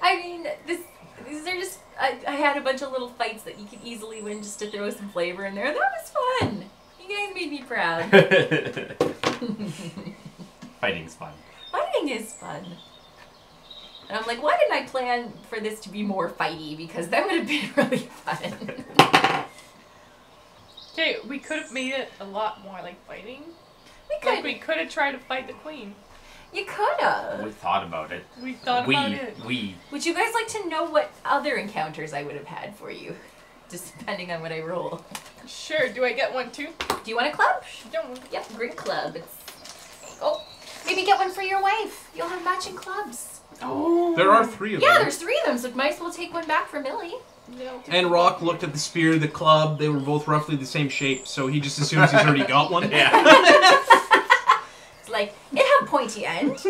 I mean, these are just. I had a bunch of little fights that you could easily win just to throw some flavor in there. That was fun. You guys made me proud. Fighting's fun. Fighting is fun. And I'm like, why didn't I plan for this to be more fighty? Because that would have been really fun. Okay, we could have made it a lot more like fighting. We Like could. we could have tried to fight the queen. You could have. We thought about it. We thought about it. We. Would you guys like to know what other encounters I would have had for you? Just depending on what I roll. Sure. Do I get one too? Do you want a club? Don't. Yep, great club. Oh, maybe get one for your wife. You'll have matching clubs. Oh. There are 3 of Yeah, them. there's 3 of them, so might as well take one back for Millie. No. And Rock looked at the spear, the club. They were both roughly the same shape, so he just assumes he's already got one. Yeah. It's like, it have pointy end.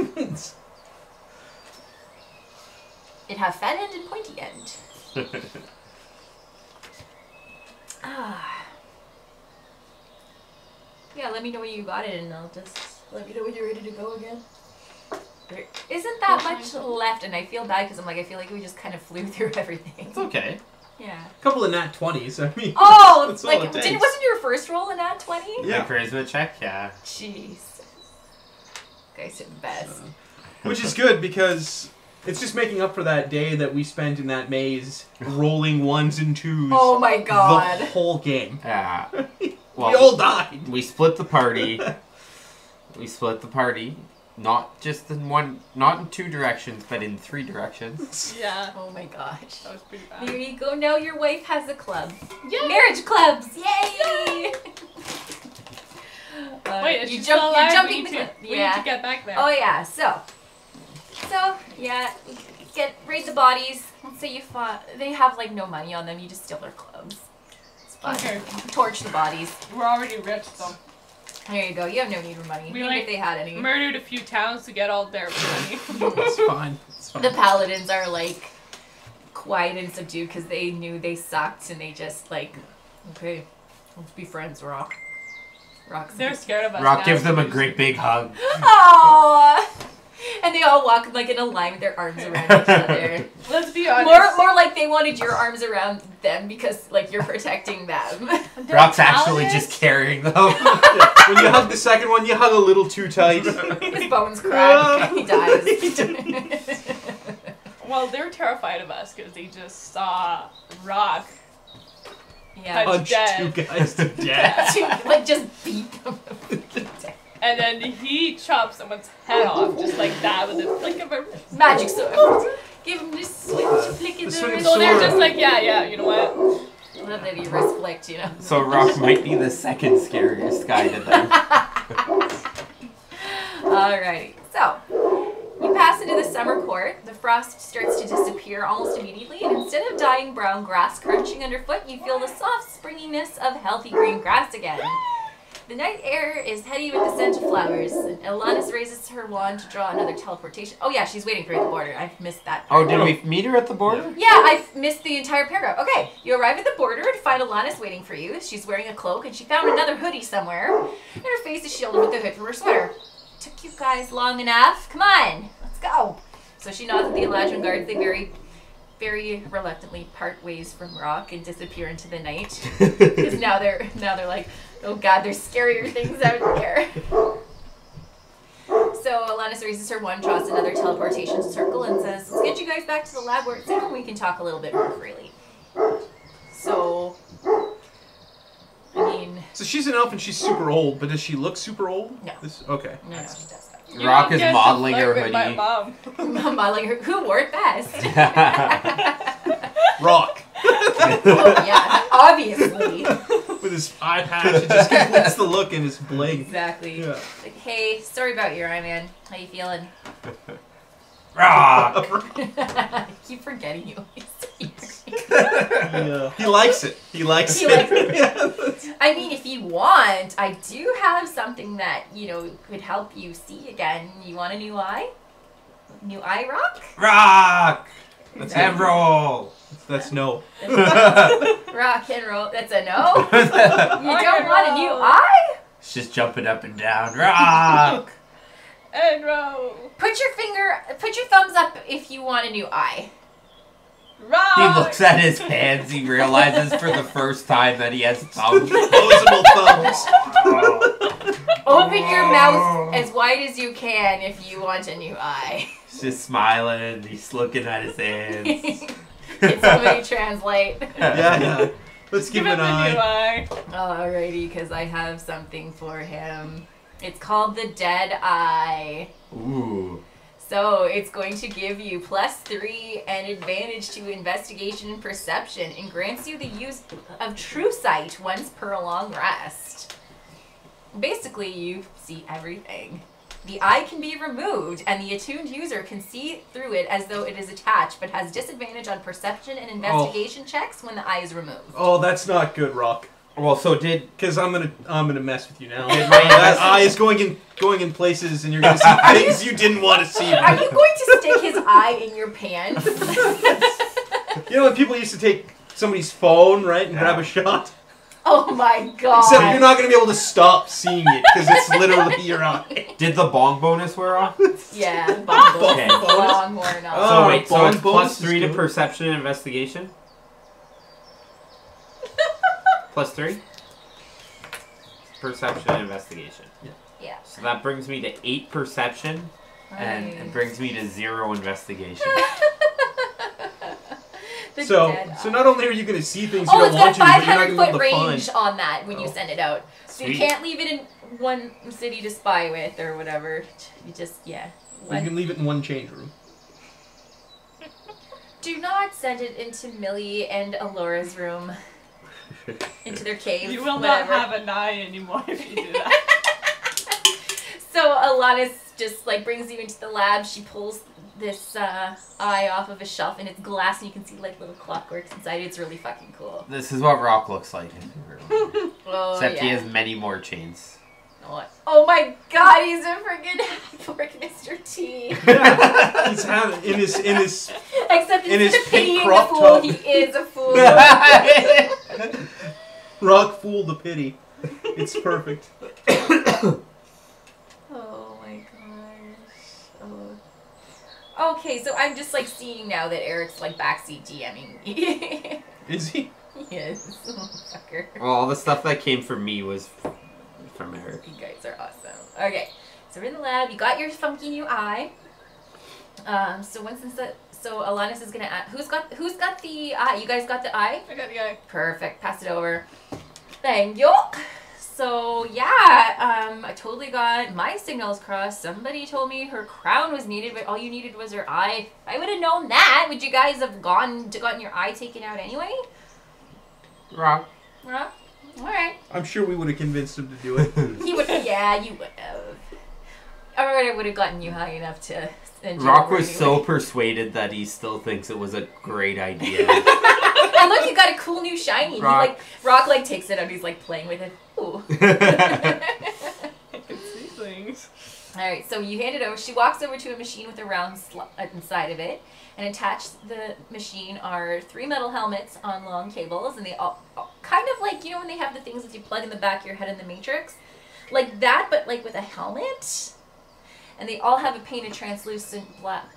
It have fat end and pointy end. Ah. Yeah, let me know when you got it and I'll just let me know when you're ready to go again. There isn't that much left and I feel bad because I feel like we just kind of flew through everything. It's okay. Yeah. A couple of nat 20s, I mean. Oh, that's all like, it takes. wasn't your first roll a nat 20? Yeah. The charisma check, yeah. Jeez. Guys are the best. Which is good because it's just making up for that day that we spent in that maze rolling 1s and 2s Oh my the god. whole game. Yeah. We all died. We split the party. Not just in one, not in 2 directions, but in 3 directions. Yeah. Oh my gosh. That was pretty bad. There you go. Now your wife has a club. Yeah. Marriage clubs. Yay! Wait, is you she still jump, alive? you're jumping we the need cliff. to, we Yeah. need to get back there. Oh yeah. So yeah, raid the bodies. Let's say you fought. They have like no money on them. You just steal their clubs. It's fun. Okay. Torch the bodies. We're already rich, so There you go. You have no need for money. We, Even like, if they had any. murdered a few towns to get all their money. It's fine. It's fine. The paladins are like quiet and subdued because they knew they sucked and they just like, okay, let's be friends, Rock. Rock's They're scared of us. Rock now, gives them so a we great big hug. Aww. And they all walk like in a line with their arms around each other. just- Let's be honest. More like they wanted your arms around them because like you're protecting them. They're Rock's actually paladins. just carrying them. When you hug the second one, you hug a little too tight. His bones crack. He dies. Well, they're terrified of us because they just saw Rock Yeah. Punch dead. 2 guys to death. Like, just beat them. And then he chops someone's head off just like that with a flick of a... Magic sword. Give him this switch flick of The the swing wrist. So they're sword. just like, yeah, you know what? Love that he wrist flicked, you know. So Rock might be the second scariest guy to them. Alrighty. So, you pass into the summer court. The frost starts to disappear almost immediately, and instead of dying brown grass crunching underfoot, you feel the soft springiness of healthy green grass again. The night air is heady with the scent of flowers. And Alanis raises her wand to draw another teleportation. Oh yeah, she's waiting for you at the border. I've missed that. Oh, did we meet her at the border? Yeah, I've missed the entire paragraph. Okay, you arrive at the border and find Alanis waiting for you. She's wearing a cloak, and she found another hoodie somewhere, and her face is shielded with the hood from her sweater. Took you guys long enough. Come on, let's go. So she nods at the Eladrin guards. They very, very reluctantly part ways from Rock and disappear into the night. Because now they're like, oh god, there's scarier things out there. So Alanis raises her wand, draws another teleportation circle, and says, let's get you guys back to the lab where it's safe and we can talk a little bit more freely. So, I mean, So she's an elf and she's super old, but does she look super old? No. Okay. no, she does that. You Rock don't is get to modeling flirt her with my hoodie. mom. Modeling her, who wore it best? Rock. Oh yeah, obviously. With his eye patch, it just completes the look and his bling. Exactly. Yeah. Like, hey, sorry about your eye, man. How you feeling? Rock! I keep forgetting you always say Yeah. He likes it. He likes He it. likes Yeah. I mean, if you want, I do have something that, you know, could help you see again. You want a new eye? New eye, Rock? Rock! That's And it. roll! That's no. Rock and roll. That's a no? You don't want a new eye? She's jumping up and down. Rock! And roll. Put your thumbs up if you want a new eye. Rock. He looks at his hands. He realizes for the first time that he has thumbs. Opposable thumbs. Open your mouth as wide as you can if you want a new eye. He's just smiling. He's looking at his hands. Can somebody translate? Yeah. Let's give Give it him an the new eye. eye. Alrighty, because I have something for him. It's called the Dead Eye. Ooh. So it's going to give you +3 and advantage to investigation and perception and grants you the use of true sight once per a long rest. Basically, you see everything. The eye can be removed, and the attuned user can see through it as though it is attached, but has disadvantage on perception and investigation checks when the eye is removed. Oh, that's not good, Rock. Well, so did... Because I'm gonna mess with you now. Did That eye is going in places, and you're gonna see things you didn't want to see. Are you going to stick his eye in your pants? You know when people used to take somebody's phone, right, and grab a shot? Oh my god. Except you're not gonna be able to stop seeing it because it's literally your eye. Did the bong bonus wear off? Yeah, bumble. Okay. Long worn Oh, off. So wait, so bong it's bonus is +3 to good. perception and investigation? +3? Perception and investigation. Yeah. So that brings me to 8 perception, and it brings me to 0 investigation. The So dead eye. not only are you gonna see things you Oh, don't it's want got to, but you're not 500 gonna be foot able to range find. on that when you Oh. send it out. So you Sweet. can't leave it in one city to spy with or whatever. You just, yeah. You can leave it in one change room. Do not send it into Millie and Alora's room. Into their cave. You will whatever. not have an eye anymore if you do that. So Alanis just like brings you into the lab. She pulls this eye off of a shelf and it's glass and you can see like little clockworks inside. It's really fucking cool. This is what Rock looks like. Oh, Except yeah. he has many more chains. Oh my god, he's a freaking half-orc Mr. T. He's having in his Except In instead his of pitying pink the crop fool, top. he is a fool. Rock fool the pity. It's perfect. Oh my gosh. Oh. Okay, so I'm just like seeing now that Eric's like backseat DMing me. Is he? Yes, fucker. Well, all the stuff that came from me was from Eric. You guys are awesome. Okay, so we're in the lab. You got your funky new eye. So Alanis is gonna ask, who's got the eye? You guys got the eye? I got the eye. Perfect. Pass it over. Thank you. So yeah, I totally got my signals crossed. Somebody told me her crown was needed, but all you needed was her eye. If I would have known that, would you guys have gotten your eye taken out anyway? Wrong. Huh? All right. I'm sure we would have convinced him to do it. He would. Yeah, you would have. I would have gotten you high enough to. Rock was so persuaded that he still thinks it was a great idea. And look, you got a cool new shiny. Rock. Rock takes it out. He's like playing with it. Ooh. I can see things. All right, so you hand it over. She walks over to a machine with a round slot inside of it, and attached to the machine are 3 metal helmets on long cables, and they all kind of like, you know when they have the things that you plug in the back of your head in the Matrix, like that, but like with a helmet. And they all have a painted translucent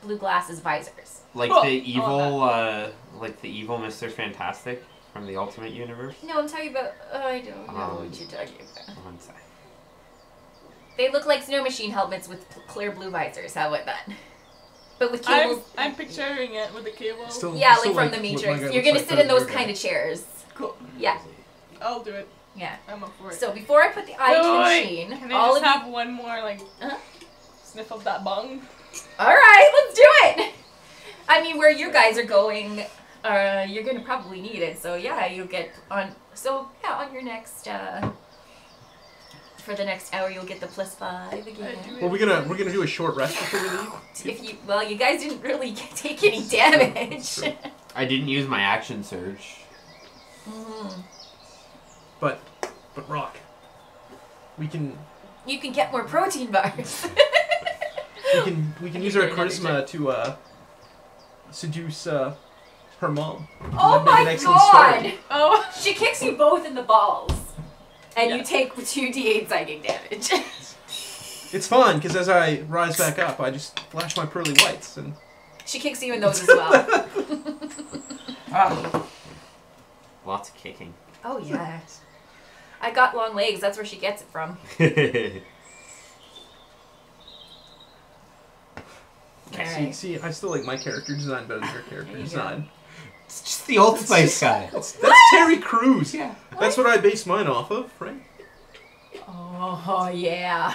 blue glass as visors. Like Oh, the evil, oh, like the evil Mr. Fantastic from the Ultimate Universe. No, I'm talking about. I don't know what you're talking about. One sec. They look like snow machine helmets with clear blue visors. How about that? But with cables. I'm picturing it with the cable. Still- Yeah, still like from the what my Matrix. guy You're looks gonna like sit in those better kind of chairs. Cool. Yeah, I'll do it. yeah. I'm up for it. So before I put the eye in the machine, Can I all just of have one more like Uh-huh. sniff of that bung? you. All right, let's do it. I mean, where you guys are going, you're gonna probably need it. So yeah, you'll get on. So yeah, on your next. For the next hour, you'll get the +5 again. Well, we're gonna do a short rest before we leave. You guys didn't really take any damage. I didn't use my action surge. But Rock, we can You can get more protein bars. we can use our charisma to seduce her mom. Oh That'd make an my excellent start. god! Oh, She kicks you both in the balls. And you Yeah. take 2d8 psychic damage. It's fun because as I rise back up, I just flash my pearly whites and. She kicks you in those as well. Lots of kicking. Oh yeah. I got long legs, that's where she gets it from. Alright. See, I still like my character design better than your character There you design. It's just the Old Spice guy. That's Terry Crews. Yeah. That's what I base mine off of, right? Oh yeah.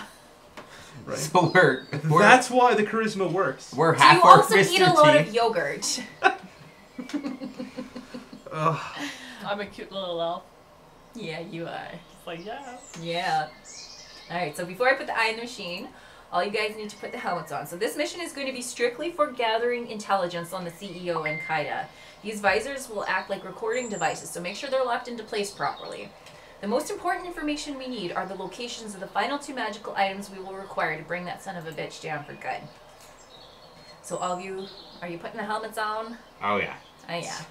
Right. So we're That's why the charisma works. we're Do half you orc also Mr. eat a lot T. of yogurt? Ugh. I'm a cute little elf. Yeah, you are. It's like, yeah. Yeah. Alright, so before I put the eye in the machine, all you guys need to put the helmets on. So this mission is going to be strictly for gathering intelligence on the CEO and Kaida. These visors will act like recording devices, so make sure they're locked into place properly. The most important information we need are the locations of the final 2 magical items we will require to bring that son of a bitch down for good. So all of you, are you putting the helmets on? Oh yeah. Oh yeah.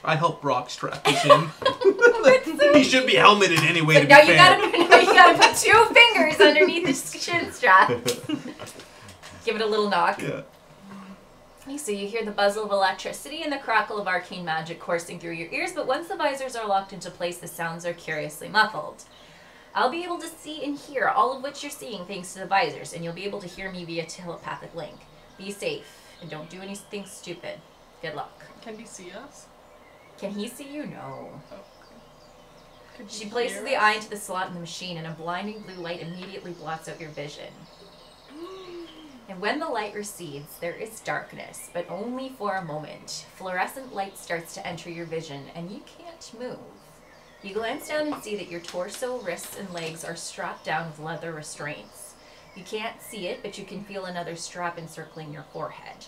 I help Rock strap this in. He should be helmeted anyway. But to now be you fair. gotta put 2 fingers underneath the shin strap. Give it a little knock. Yeah. So you hear the buzz of electricity and the crackle of arcane magic coursing through your ears, but once the visors are locked into place, the sounds are curiously muffled. I'll be able to see and hear all of what you're seeing thanks to the visors, and you'll be able to hear me via telepathic link. Be safe, and don't do anything stupid. Good luck. Can he see us? Can he see you? No. Oh, okay. Could She he places hear the us? eye into the slot in the machine, and a blinding blue light immediately blots out your vision. And when the light recedes, there is darkness, but only for a moment. Fluorescent light starts to enter your vision, and you can't move. You glance down and see that your torso, wrists, and legs are strapped down with leather restraints. You can't see it, but you can feel another strap encircling your forehead.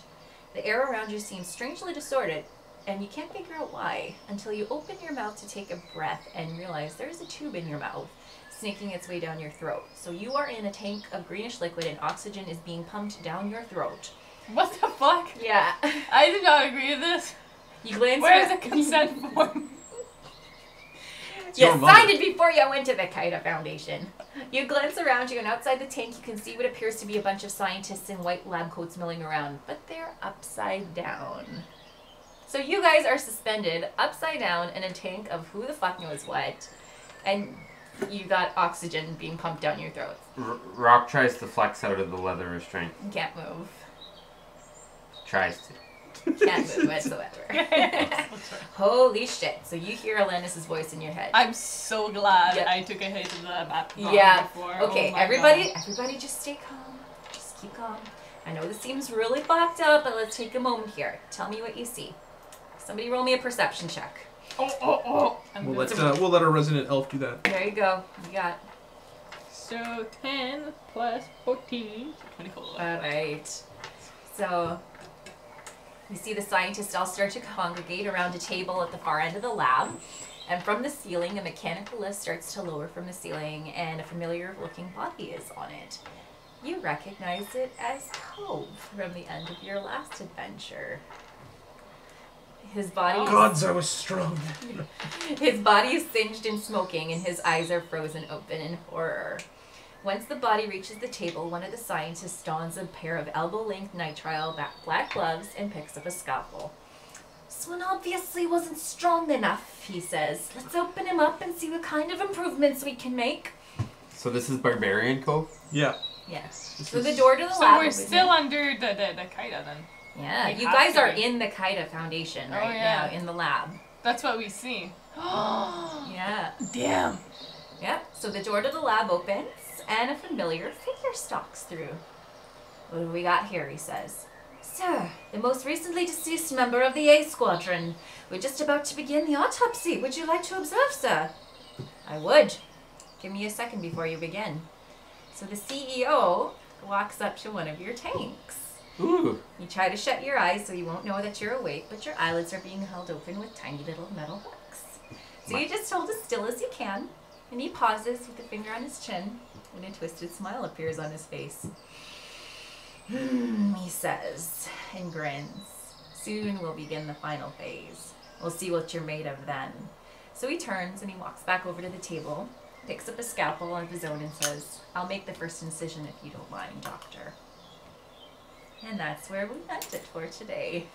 The air around you seems strangely distorted, and you can't figure out why, until you open your mouth to take a breath and realize there's a tube in your mouth, snaking its way down your throat. So you are in a tank of greenish liquid and oxygen is being pumped down your throat. What the fuck? Yeah. I did not agree to this. You glance Where's the around- consent form? You your signed mother. it before you went to the Kaida Foundation. You glance around you, and outside the tank you can see what appears to be a bunch of scientists in white lab coats milling around, but they're upside down. So you guys are suspended upside down in a tank of who the fuck knows what, and You got oxygen being pumped down your throat. Rock tries to flex out of the leather restraint. You can't move. Tries to. Can't move whatsoever. Holy shit. So you hear Alanis's voice in your head. I'm so glad Yep. I took a hit to the back Yeah. before. Okay, Oh my everybody God. just stay calm. Just keep calm. I know this seems really fucked up, but let's take a moment here. Tell me what you see. Somebody roll me a perception check. Oh. I'm We'll good. let our resident elf do that. There you go. You got. So 10 plus 14, 24. Alright. So, we see the scientists all start to congregate around a table at the far end of the lab. And from the ceiling, a mechanical lift starts to lower from the ceiling, and a familiar looking body is on it. You recognize it as Cove from the end of your last adventure. His body is Gods, I was strong. His body is singed and smoking, and his eyes are frozen open in horror. Once the body reaches the table, one of the scientists dons a pair of elbow-length nitrile black gloves and picks up a scalpel. This one obviously wasn't strong enough, he says. Let's open him up and see what kind of improvements we can make. So this is Barbarian Cove? Yeah. Yes. This So the is- door to the So lab we're opens. still under the Kaida then. Yeah, we you have guys to are be. in the Kaida Foundation Oh, right yeah. now, in the lab. That's what we see. Yeah. Damn. Yep, so the door to the lab opens, and a familiar figure stalks through. What have we got here, he says. Sir, the most recently deceased member of the A Squadron. We're just about to begin the autopsy. Would you like to observe, sir? I would. Give me a second before you begin. So the CEO walks up to one of your tanks. Ooh. You try to shut your eyes so you won't know that you're awake, but your eyelids are being held open with tiny little metal hooks. So you just hold as still as you can, and he pauses with a finger on his chin, and a twisted smile appears on his face. He says, and grins. Soon we'll begin the final phase. We'll see what you're made of then. So he turns and he walks back over to the table, picks up a scalpel of his own and says, I'll make the first incision if you don't mind, Doctor. And that's where we end it for today.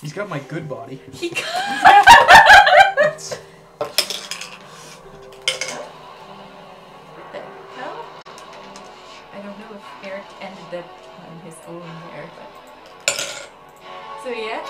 He's got my good body. He got What the hell? I don't know if Eric ended on his own there, but so yeah.